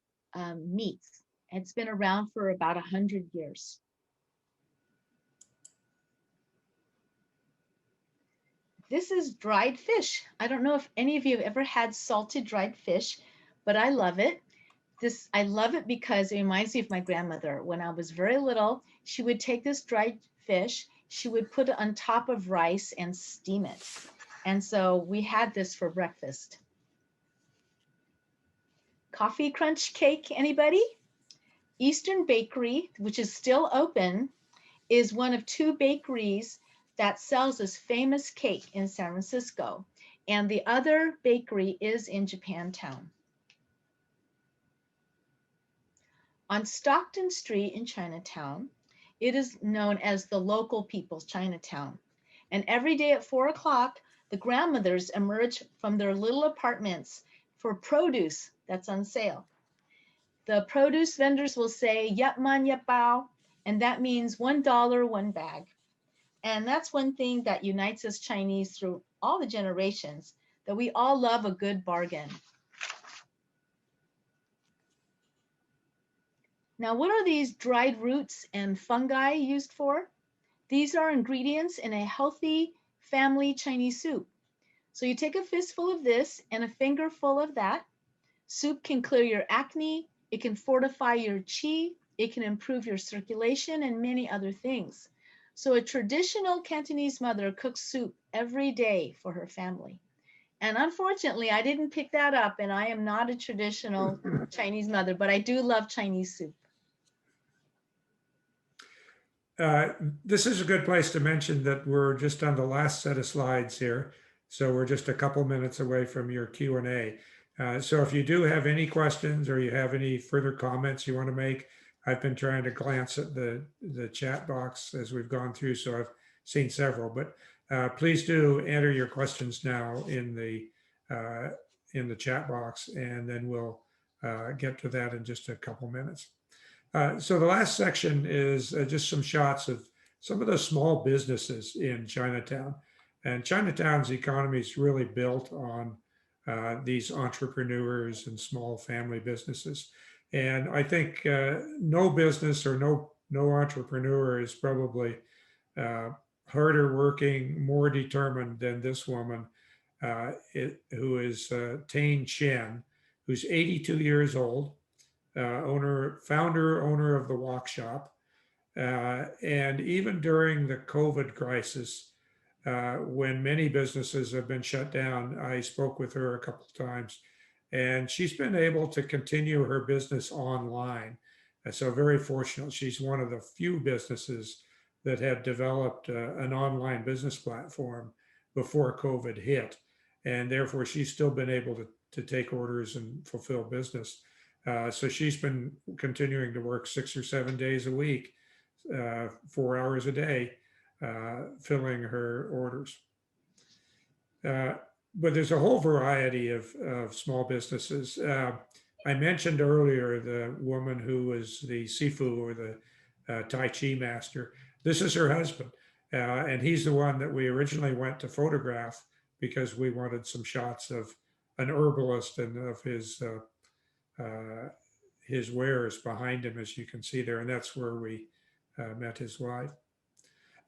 meats. It's been around for about 100 years. This is dried fish. I don't know if any of you have ever had salted dried fish, but I love it. I love it because it reminds me of my grandmother. When I was very little, she would take this dried fish, she would put it on top of rice and steam it. And so we had this for breakfast. Coffee crunch cake, anybody? Eastern Bakery, which is still open, is one of 2 bakeries that sells this famous cake in San Francisco. And the other bakery is in Japantown. On Stockton Street in Chinatown, it is known as the local people's Chinatown. And every day at 4 o'clock, the grandmothers emerge from their little apartments for produce that's on sale. The produce vendors will say, "Yep man, yep bao," and that means $1, 1 bag. And that's one thing that unites us Chinese through all the generations, that we all love a good bargain. Now, what are these dried roots and fungi used for? These are ingredients in a healthy family Chinese soup. So you take a fistful of this and a fingerful of that. Soup can clear your acne, it can fortify your qi, it can improve your circulation, and many other things. So a traditional Cantonese mother cooks soup every day for her family. And unfortunately, I didn't pick that up, and I am not a traditional Chinese mother, but I do love Chinese soup. This is a good place to mention that we're just on the last set of slides here. So we're just a couple minutes away from your Q&A. So if you do have any questions or you have any further comments you want to make, I've been trying to glance at the chat box as we've gone through, so I've seen several, but please do enter your questions now in the chat box, and then we'll get to that in just a couple minutes. So the last section is just some shots of some of the small businesses in Chinatown. And Chinatown's economy is really built on these entrepreneurs and small family businesses. And I think no business or no entrepreneur is probably harder working, more determined than this woman, who is Tain Chen, who's 82 years old. Founder, owner of the Walk Shop. And even during the COVID crisis, when many businesses have been shut down, I spoke with her a couple of times, and she's been able to continue her business online. And so very fortunate. She's one of the few businesses that have developed an online business platform before COVID hit. And therefore, she's still been able to take orders and fulfill business. So she's been continuing to work 6 or 7 days a week, 4 hours a day, filling her orders. But there's a whole variety of small businesses. I mentioned earlier the woman who was the Sifu, or the Tai Chi master. This is her husband. And he's the one that we originally went to photograph because we wanted some shots of an herbalist and of his wares behind him, as you can see there, and that's where we met his wife.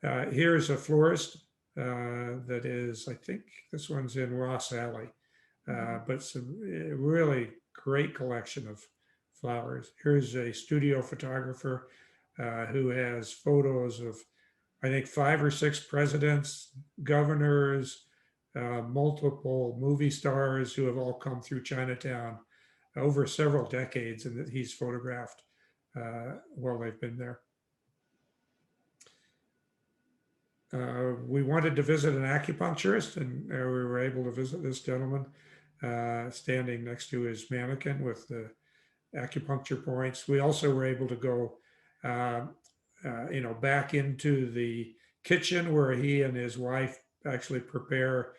Here's a florist that is, I think this one's in Ross Alley, but some really great collection of flowers. Here's a studio photographer who has photos of, I think, 5 or 6 presidents, governors, multiple movie stars who have all come through Chinatown over several decades, and that he's photographed while they've been there. We wanted to visit an acupuncturist, and we were able to visit this gentleman standing next to his mannequin with the acupuncture points. We also were able to go, back into the kitchen where he and his wife actually prepare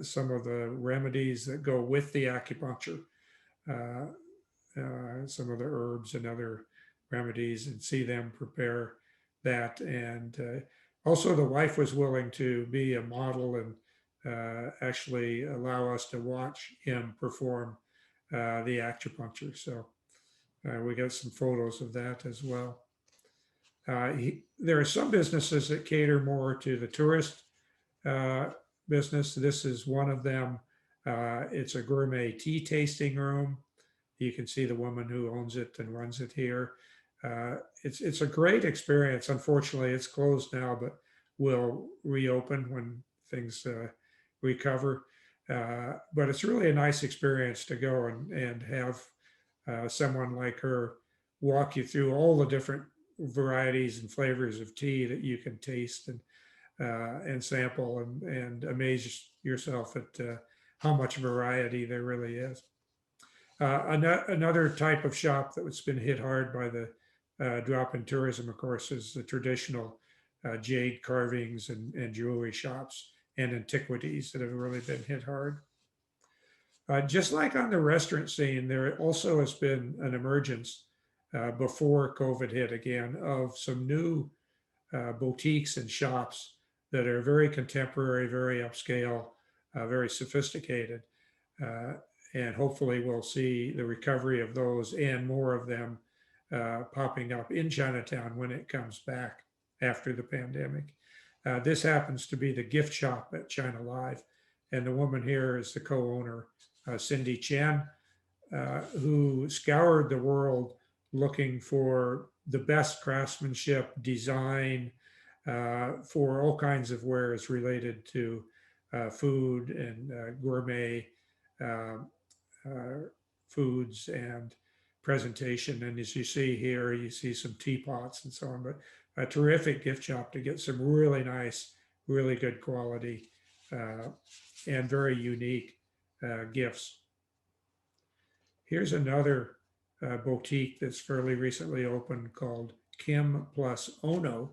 some of the remedies that go with the acupuncture. Some of the herbs and other remedies, and see them prepare that. And also the wife was willing to be a model and actually allow us to watch him perform the acupuncture. So we got some photos of that as well. There are some businesses that cater more to the tourist business. This is one of them. It's a gourmet tea tasting room. You can see the woman who owns it and runs it here. It's a great experience. Unfortunately, it's closed now, but will reopen when things recover. But it's really a nice experience to go and have someone like her walk you through all the different varieties and flavors of tea that you can taste and sample and amaze yourself at how much variety there really is. Another type of shop that's been hit hard by the drop in tourism, of course, is the traditional jade carvings and jewelry shops and antiquities that have really been hit hard. Just like on the restaurant scene, there also has been an emergence before COVID hit again of some new boutiques and shops that are very contemporary, very upscale, very sophisticated. And hopefully we'll see the recovery of those and more of them popping up in Chinatown when it comes back after the pandemic. This happens to be the gift shop at China Live. And the woman here is the co-owner, Cindy Chen, who scoured the world looking for the best craftsmanship, design, for all kinds of wares related to food and gourmet foods and presentation. And as you see here, you see some teapots and so on, but a terrific gift shop to get some really nice, really good quality and very unique gifts. Here's another boutique that's fairly recently opened called Kim Plus Ono.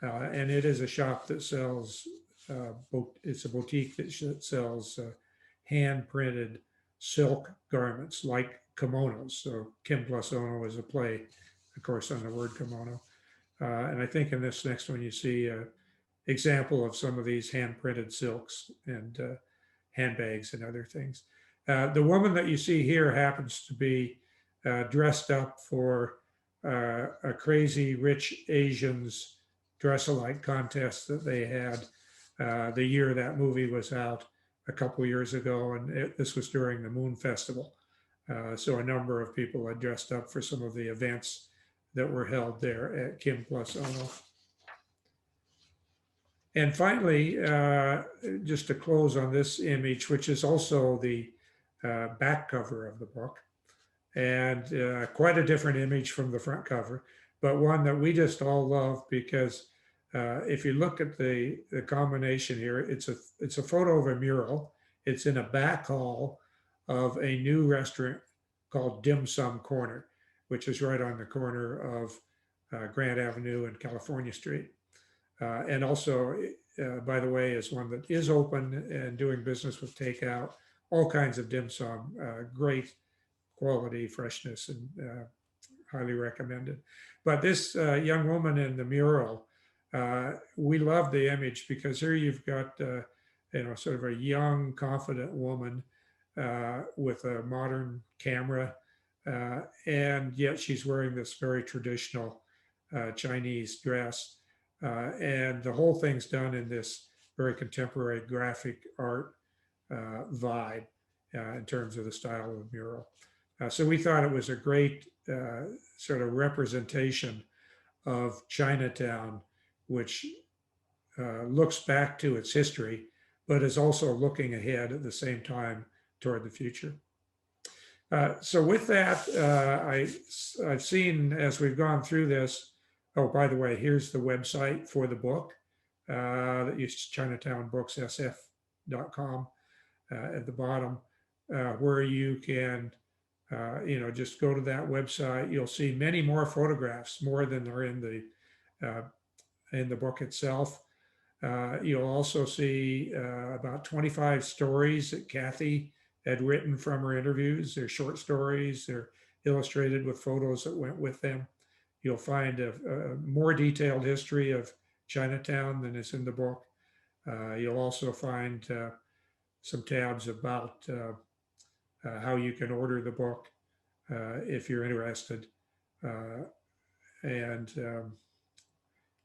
And it is a shop that sells, it's a boutique that sells hand printed silk garments like kimonos. So Kim Plus Ono is a play, of course, on the word kimono. And I think in this next one, you see an example of some of these hand printed silks and handbags and other things. The woman that you see here happens to be dressed up for a Crazy Rich Asians dress-alike contest that they had the year that movie was out a couple years ago, and this was during the Moon Festival. So a number of people had dressed up for some of the events that were held there at Kim Plus Ono. And finally, just to close on this image, which is also the back cover of the book, and quite a different image from the front cover, but one that we just all love because if you look at the combination here, it's a photo of a mural. It's in a back hall of a new restaurant called Dim Sum Corner, which is right on the corner of Grant Avenue and California Street. And also, by the way, is one that is open and doing business with takeout, all kinds of dim sum, great quality, freshness, and highly recommended. But this young woman in the mural, we love the image because here you've got, sort of a young, confident woman with a modern camera, and yet she's wearing this very traditional Chinese dress. And the whole thing's done in this very contemporary graphic art vibe in terms of the style of the mural. So we thought it was a great sort of representation of Chinatown, which looks back to its history, but is also looking ahead at the same time toward the future. So with that, I've seen as we've gone through this, oh, by the way, here's the website for the book that is ChinatownBooksSF.com at the bottom, where you can, just go to that website. You'll see many more photographs, more than are in the book itself. You'll also see about 25 stories that Kathy had written from her interviews. They're short stories. They're illustrated with photos that went with them. You'll find a more detailed history of Chinatown than is in the book. You'll also find some tabs about how you can order the book if you're interested.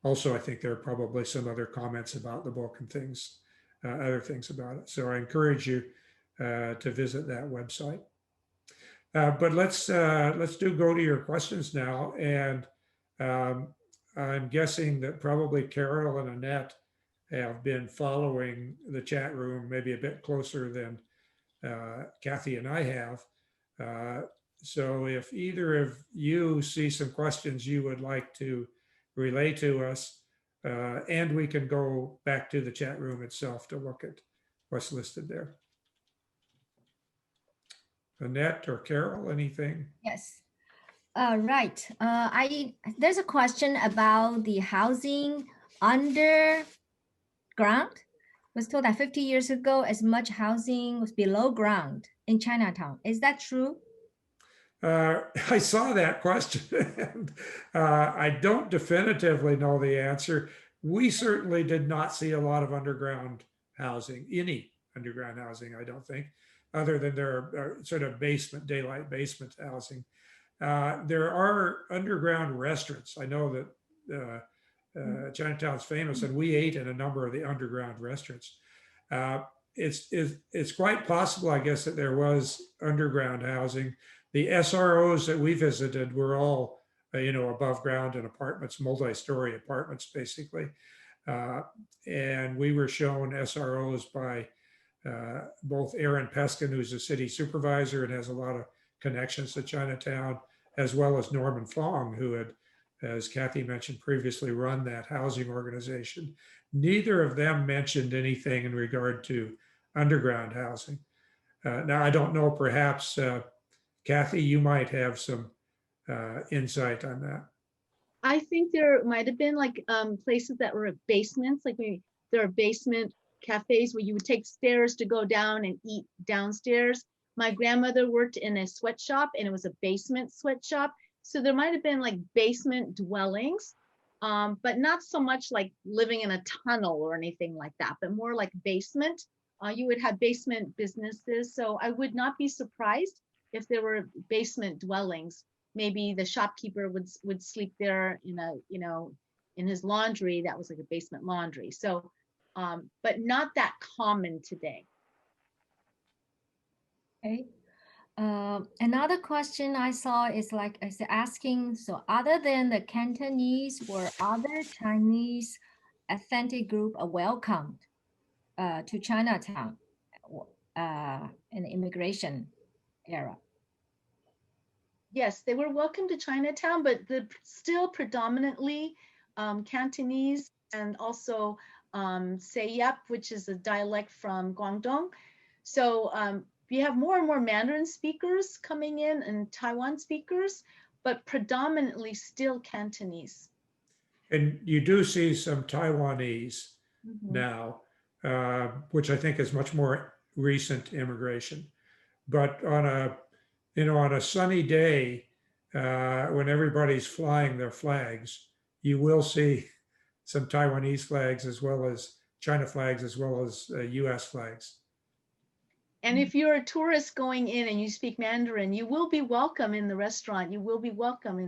Also, I think there are probably some other comments about the book and things, other things about it. So I encourage you to visit that website. But let's go to your questions now. And I'm guessing that probably Carol and Annette have been following the chat room maybe a bit closer than Kathy and I have. So if either of you see some questions you would like to relay to us, and we can go back to the chat room itself to look at what's listed there. Annette or Carol, anything? Yes. Right. There's a question about the housing underground. Was told that 50 years ago, as much housing was below ground in Chinatown. Is that true? I saw that question. And, I don't definitively know the answer. We certainly did not see a lot of underground housing, any underground housing, I don't think, other than there are sort of basement, daylight basement housing. There are underground restaurants. I know that Chinatown's famous, and we ate in a number of the underground restaurants. It's quite possible, I guess, that there was underground housing. The SROs that we visited were all, above ground in apartments, multi-story apartments, basically. And we were shown SROs by both Aaron Peskin, who's a city supervisor and has a lot of connections to Chinatown, as well as Norman Fong, who had, as Kathy mentioned previously, run that housing organization. Neither of them mentioned anything in regard to underground housing. Now, I don't know, perhaps, Kathy, you might have some insight on that. I think there might have been like places that were basements, like there are basement cafes where you would take stairs to go down and eat downstairs. My grandmother worked in a sweatshop, and it was a basement sweatshop. So there might have been like basement dwellings, but not so much like living in a tunnel or anything like that, but more like basement. You would have basement businesses. So I would not be surprised if there were basement dwellings. Maybe the shopkeeper would sleep there in in his laundry. That was like a basement laundry. So, but not that common today. Okay. Another question I saw is like is asking, so other than the Cantonese, were other Chinese ethnic group welcomed to Chinatown in the immigration era? Yes, they were welcome to Chinatown, but still predominantly Cantonese, and also Seiyap, which is a dialect from Guangdong. So we have more and more Mandarin speakers coming in and Taiwan speakers, but predominantly still Cantonese. And you do see some Taiwanese now, which I think is much more recent immigration. But on a sunny day, when everybody's flying their flags, you will see some Taiwanese flags, as well as China flags, as well as US flags. And if you're a tourist going in and you speak Mandarin, you will be welcome in the restaurant. You will be welcome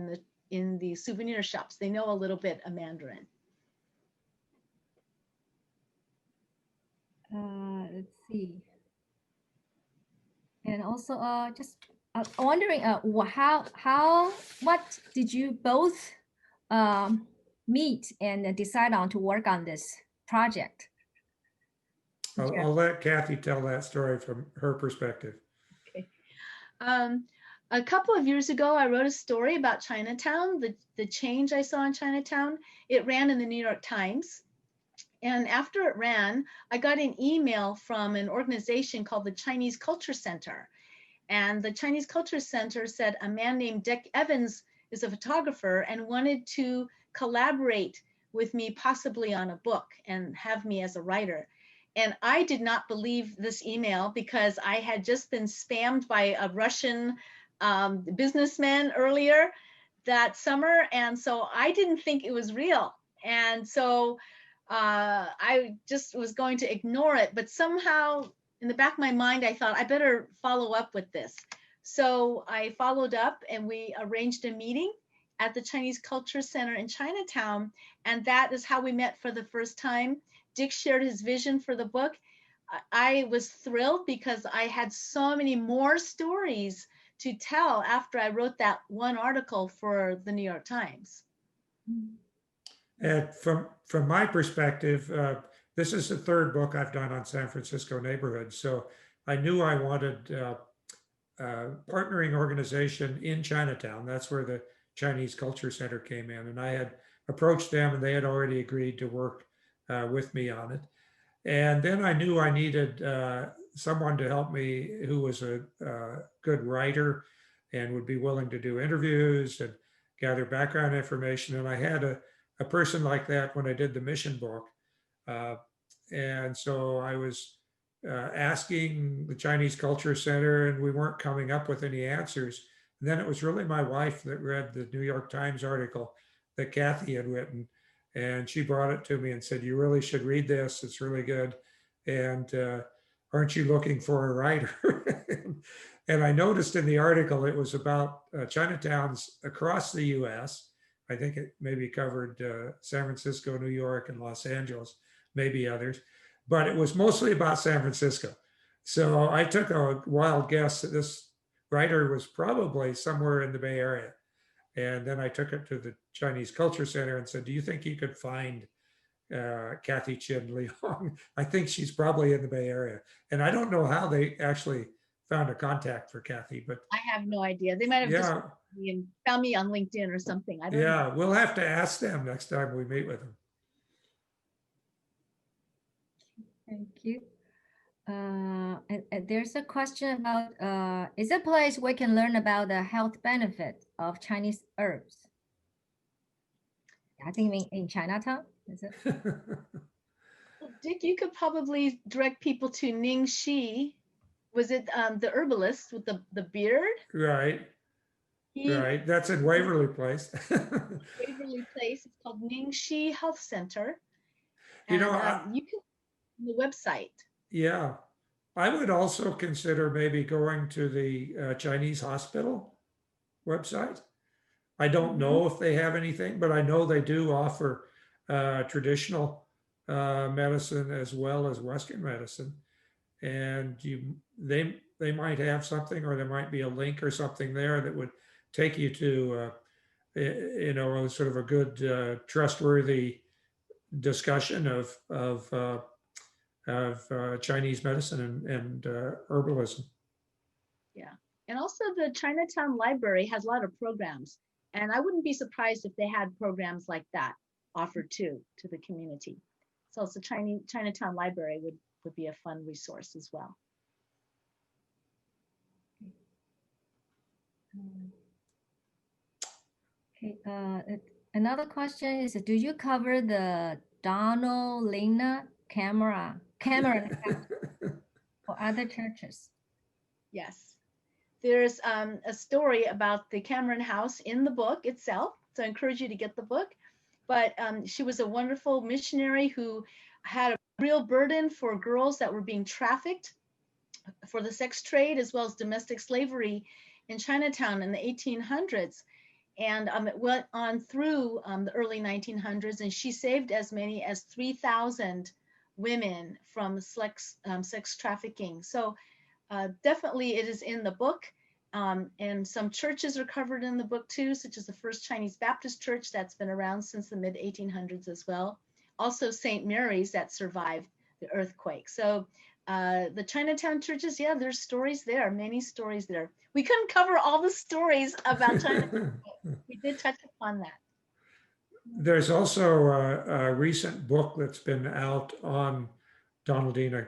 in the souvenir shops. They know a little bit of Mandarin. Let's see. And also, just wondering, what did you both meet and decide on to work on this project? I'll let Kathy tell that story from her perspective. Okay. A couple of years ago, I wrote a story about Chinatown, the change I saw in Chinatown. It ran in the New York Times. And after it ran, I got an email from an organization called the Chinese Culture Center. And the Chinese Culture Center said a man named Dick Evans is a photographer and wanted to collaborate with me, possibly on a book, and have me as a writer. And I did not believe this email because I had just been spammed by a Russian businessman earlier that summer. And so I didn't think it was real. And so I just was going to ignore it. But somehow in the back of my mind, I thought I better follow up with this. So I followed up, and we arranged a meeting at the Chinese Culture Center in Chinatown. And that is how we met for the first time. Dick shared his vision for the book. I was thrilled because I had so many more stories to tell after I wrote that one article for the New York Times. And from my perspective, This is the third book I've done on San Francisco neighborhoods. So I knew I wanted partnering organization in Chinatown. That's where the Chinese Culture Center came in. And I had approached them and they had already agreed to work with me on it. And then I knew I needed someone to help me who was a good writer and would be willing to do interviews and gather background information. And I had a person like that when I did the mission book. Uh, and so I was asking the Chinese Culture Center, and we weren't coming up with any answers. And then it was really my wife that read the New York Times article that Kathy had written. And she brought it to me and said, "You really should read this. It's really good. And aren't you looking for a writer?" And I noticed in the article it was about Chinatowns across the US. I think it maybe covered San Francisco, New York, and Los Angeles, maybe others, but it was mostly about San Francisco. So I took a wild guess that this writer was probably somewhere in the Bay Area. And then I took it to the Chinese Culture Center and said, "Do you think you could find Kathy Chin Leong? I think she's probably in the Bay Area." And I don't know how they actually found a contact for Kathy, but I have no idea. They might have just yeah, found me on LinkedIn or something. I don't know. yeah, we'll have to ask them next time we meet with them. Thank you. And there's a question about, is a place we can learn about the health benefit of Chinese herbs? I think in Chinatown, is it? Well, Dick, you could probably direct people to Ning Shi. Was it the herbalist with the beard? Right, He, right. That's in Waverly Place. Waverly Place. It's called Ning Shi Health Center. You And know, you can the website. yeah, I would also consider maybe going to the Chinese hospital website. I don't know if they have anything, but I know they do offer traditional medicine as well as Western medicine. And they might have something, or there might be a link or something there that would take you to sort of a good trustworthy discussion of Chinese medicine and herbalism. Yeah. And also the Chinatown Library has a lot of programs. And I wouldn't be surprised if they had programs like that offered to the community. So it's the Chinatown Library would be a fun resource as well. Okay, another question is, do you cover the Donald Lena Cameron for other churches? Yes. There's a story about the Cameron House in the book itself. So I encourage you to get the book. But she was a wonderful missionary who had a real burden for girls that were being trafficked for the sex trade as well as domestic slavery in Chinatown in the 1800s. And it went on through the early 1900s, and she saved as many as 3,000 women from sex trafficking. So definitely it is in the book. And some churches are covered in the book too, such as the First Chinese Baptist Church that's been around since the mid 1800s as well. Also St. Mary's that survived the earthquake. So the Chinatown churches, yeah, there's stories there, many stories there. We couldn't cover all the stories about Chinatown. We did touch upon that. There's also a recent book that's been out on Donaldina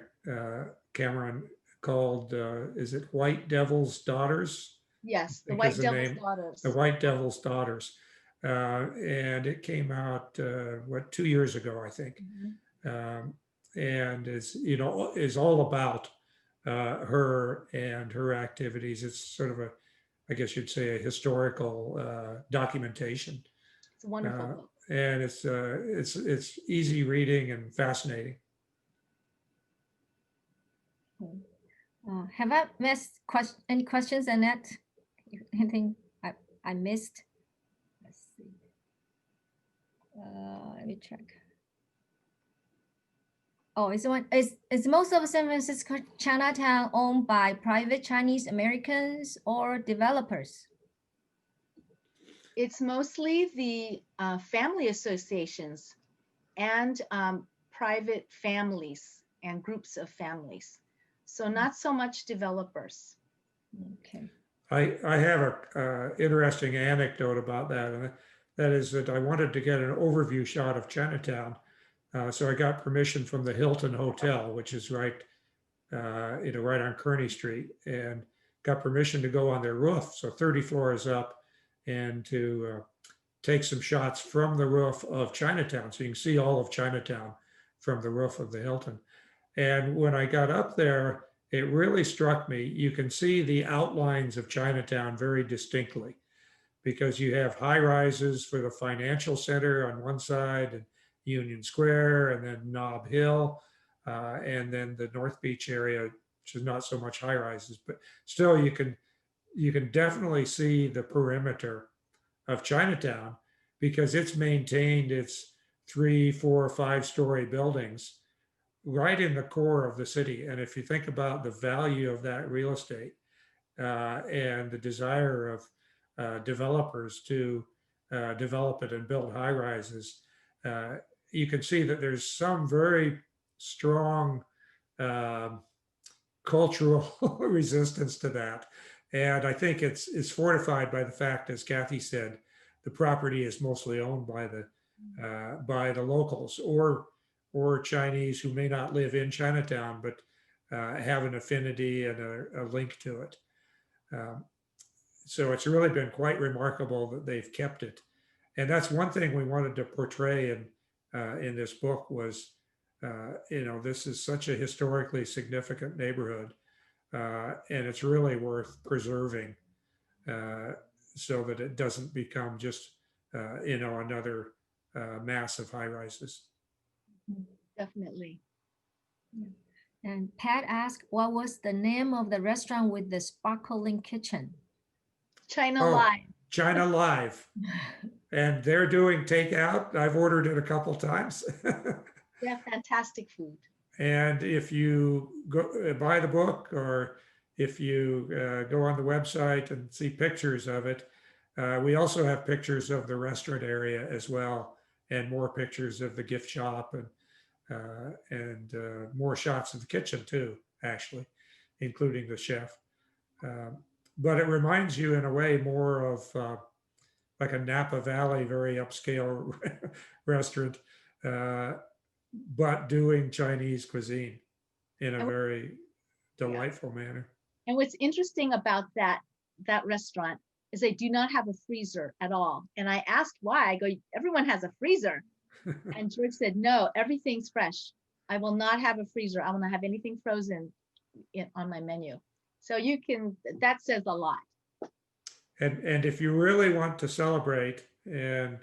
Cameron called, is it White Devil's Daughters? Yes, the White Devil's Daughters. The White Devil's Daughters. And it came out, 2 years ago, I think. And is all about her and her activities. It's sort of I guess you'd say, a historical documentation. It's a wonderful book. And it's easy reading and fascinating. Have I missed any questions, Annette? Anything I missed? Let's see. Let me check. Oh, is most of San Francisco Chinatown owned by private Chinese Americans or developers? It's mostly the family associations and private families and groups of families. So not so much developers. Okay. I have a interesting anecdote about that, and that is that I wanted to get an overview shot of Chinatown. So I got permission from the Hilton Hotel, which is right, right on Kearny Street, and got permission to go on their roof, so 30 floors up, and to take some shots from the roof of Chinatown, so you can see all of Chinatown from the roof of the Hilton. And when I got up there, it really struck me. You can see the outlines of Chinatown very distinctly because you have high rises for the financial center on one side and Union Square, and then Nob Hill, and then the North Beach area, which is not so much high rises, but still you can definitely see the perimeter of Chinatown because it's maintained its 3, 4, 5-story buildings right in the core of the city. And if you think about the value of that real estate and the desire of developers to develop it and build high rises, you can see that there's some very strong cultural resistance to that. And I think it's fortified by the fact, as Kathy said, the property is mostly owned by the locals or Chinese who may not live in Chinatown, but have an affinity and a link to it. So it's really been quite remarkable that they've kept it. And that's one thing we wanted to portray in this book was, this is such a historically significant neighborhood, and it's really worth preserving so that it doesn't become just, another mass of high rises. Definitely. And Pat asked, what was the name of the restaurant with the sparkling kitchen? China Oh, Live. China Live. And they're doing takeout. I've ordered it a couple times. They have fantastic food. And if you go buy the book, or if you go on the website and see pictures of it, we also have pictures of the restaurant area as well, and more pictures of the gift shop, and more shots of the kitchen too, actually, including the chef. But it reminds you in a way more of like a Napa Valley, very upscale restaurant, but doing Chinese cuisine in a very delightful manner. And what's interesting about that restaurant is they do not have a freezer at all. And I asked why. I go, everyone has a freezer. And George said, no, everything's fresh. I will not have a freezer. I will not have anything frozen on my menu. So that says a lot. And if you really want to celebrate and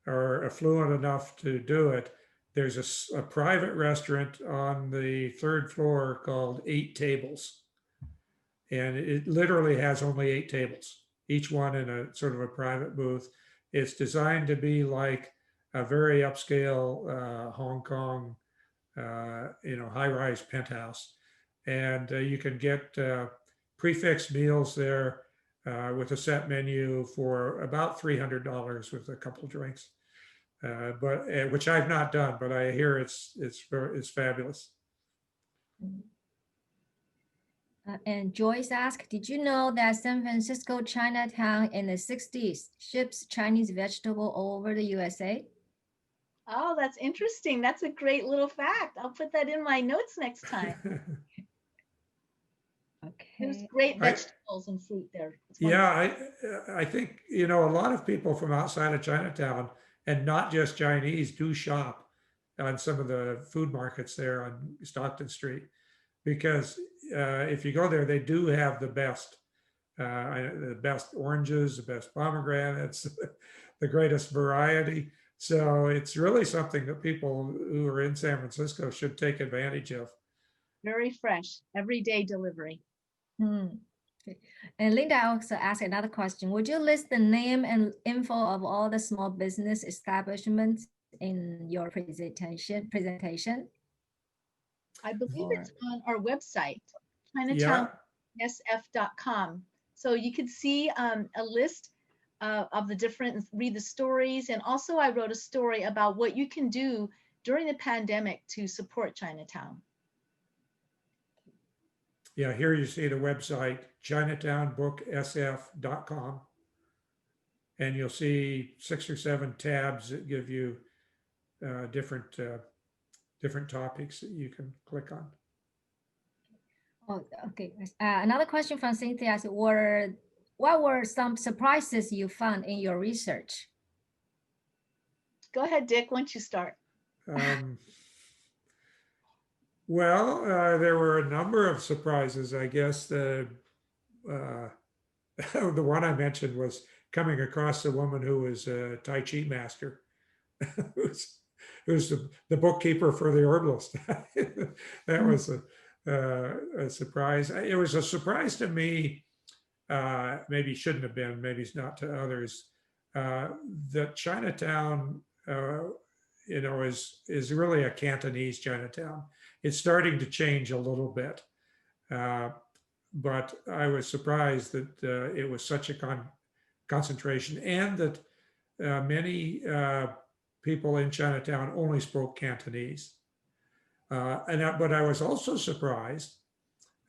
are affluent enough to do it, there's a private restaurant on the 3rd floor called 8 Tables. And it literally has only 8 tables, each one in a sort of a private booth. It's designed to be like a very upscale Hong Kong, high-rise penthouse. And you can get prefixed meals there with a set menu for about $300 with a couple drinks, but which I've not done, but I hear it's fabulous. And Joyce asked, did you know that San Francisco Chinatown in the 60s ships Chinese vegetable all over the USA? Oh, that's interesting. That's a great little fact. I'll put that in my notes next time. Okay. There's great vegetables and fruit there. Yeah, I think, a lot of people from outside of Chinatown, and not just Chinese, do shop on some of the food markets there on Stockton Street, because if you go there, they do have the best oranges, the best pomegranates, the greatest variety. So it's really something that people who are in San Francisco should take advantage of. Very fresh, everyday delivery. Okay. And Linda also asked another question. Would you list the name and info of all the small business establishments in your presentation? I believe it's on our website, ChinatownSF.com. So you could see a list of the different, read the stories. And also I wrote a story about what you can do during the pandemic to support Chinatown? Yeah, here you see the website, chinatownbooksf.com. And you'll see 6 or 7 tabs that give you different topics that you can click on. Oh, okay. Another question from Cynthia is, what were some surprises you found in your research? Go ahead, Dick, why don't you start? Well, there were a number of surprises. I guess the the one I mentioned was coming across a woman who was a Tai Chi master, who's the bookkeeper for the herbalist. That was a surprise. It was a surprise to me. Maybe shouldn't have been. Maybe it's not to others. That Chinatown, is really a Cantonese Chinatown. It's starting to change a little bit, but I was surprised that it was such a concentration, and that many people in Chinatown only spoke Cantonese. But I was also surprised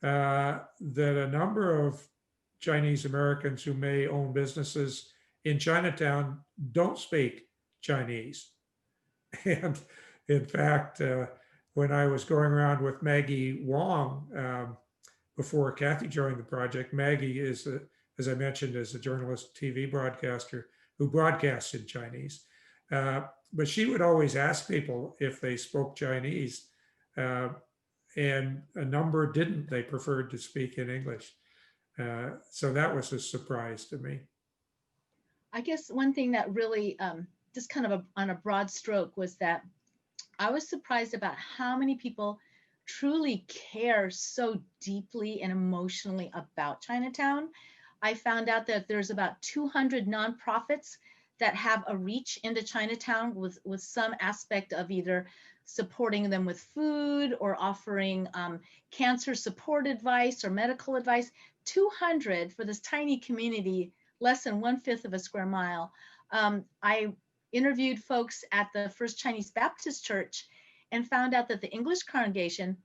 that a number of Chinese Americans who may own businesses in Chinatown don't speak Chinese. And in fact, when I was going around with Maggie Wong before Kathy joined the project, Maggie is, as I mentioned, is a journalist, TV broadcaster who broadcasts in Chinese. But she would always ask people if they spoke Chinese, and a number didn't. They preferred to speak in English. So that was a surprise to me. I guess one thing that really, just kind of on a broad stroke, was that I was surprised about how many people truly care so deeply and emotionally about Chinatown. I found out that there's about 200 nonprofits that have a reach into Chinatown with some aspect of either supporting them with food or offering cancer support advice or medical advice. 200 for this tiny community, less than 1/5 of a square mile. I interviewed folks at the First Chinese Baptist Church and found out that the English congregation,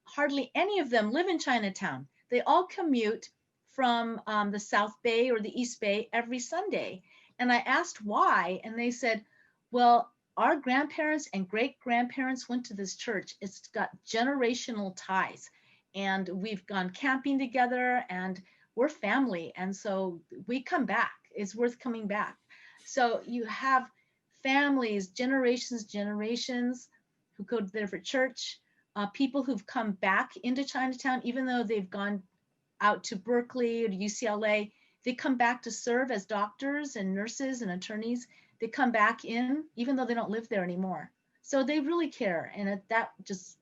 hardly any of them live in Chinatown. They all commute from the South Bay or the East Bay every Sunday. And I asked why, and they said, well, our grandparents and great-grandparents went to this church. It's got generational ties, and we've gone camping together, and we're family. And so we come back. It's worth coming back. So you have families, generations who go there for church, people who've come back into Chinatown, even though they've gone out to Berkeley or to UCLA, they come back to serve as doctors and nurses and attorneys. They come back in, even though they don't live there anymore. So they really care. And that just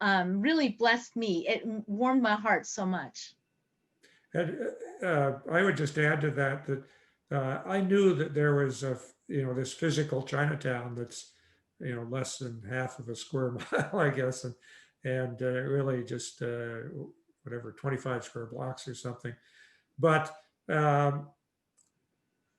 really blessed me. It warmed my heart so much. And I would just add to that I knew that there was this physical Chinatown that's less than half of a square mile, I guess, and really just whatever 25 square blocks or something. But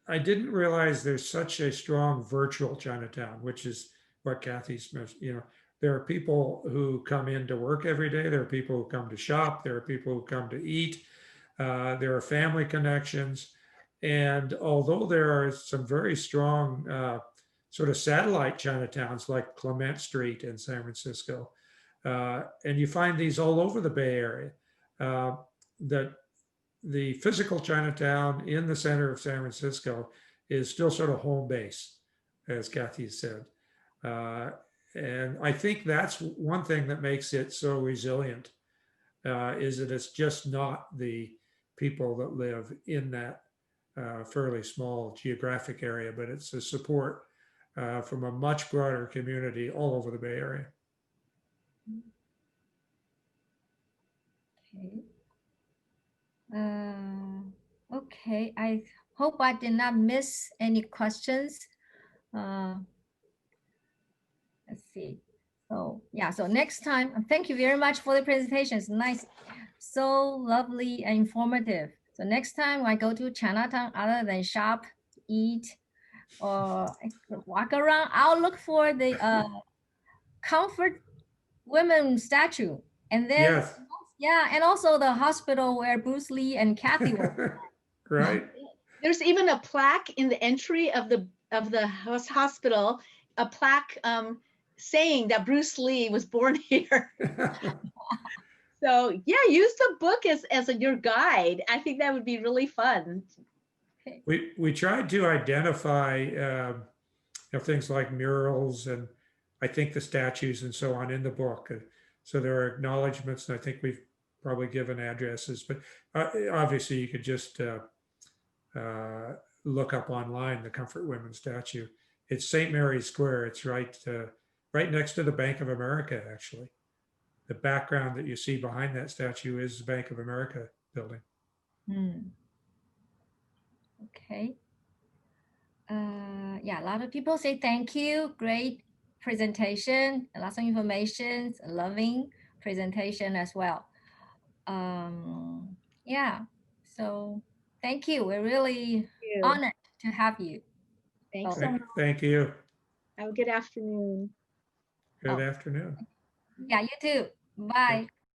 I didn't realize there's such a strong virtual Chinatown, which is what Kathy's mentioned. There are people who come in to work every day. There are people who come to shop. There are people who come to eat. There are family connections. And although there are some very strong sort of satellite Chinatowns like Clement Street in San Francisco, and you find these all over the Bay Area, that the physical Chinatown in the center of San Francisco is still sort of home base, as Kathy said. And I think that's one thing that makes it so resilient, is that it's just not the people that live in that fairly small geographic area, but it's a support from a much broader community all over the Bay Area. Okay. Okay, I hope I did not miss any questions. Let's see. So yeah, so next time, thank you very much for the presentation. It's nice, so lovely and informative. So next time I go to Chinatown, other than shop, eat, or walk around. I'll look for the comfort women statue. And then, Yes. yeah, and also the hospital where Bruce Lee and Kathy were. Right. There's even a plaque in the entry of the hospital, a plaque saying that Bruce Lee was born here. So yeah, use the book as your guide. I think that would be really fun. We tried to identify things like murals and I think the statues and so on in the book. So there are acknowledgments, and I think we've probably given addresses, but obviously you could just look up online the Comfort Women statue. It's St. Mary's Square. It's right next to the Bank of America, actually. The background that you see behind that statue is the Bank of America building. Okay. Yeah, a lot of people say thank you. Great presentation, lots of information, loving presentation as well. Yeah, so thank you. We're really honored to have you. Thanks so Thank, much. thank you. Have a good afternoon. Good afternoon. Yeah, you too. Bye.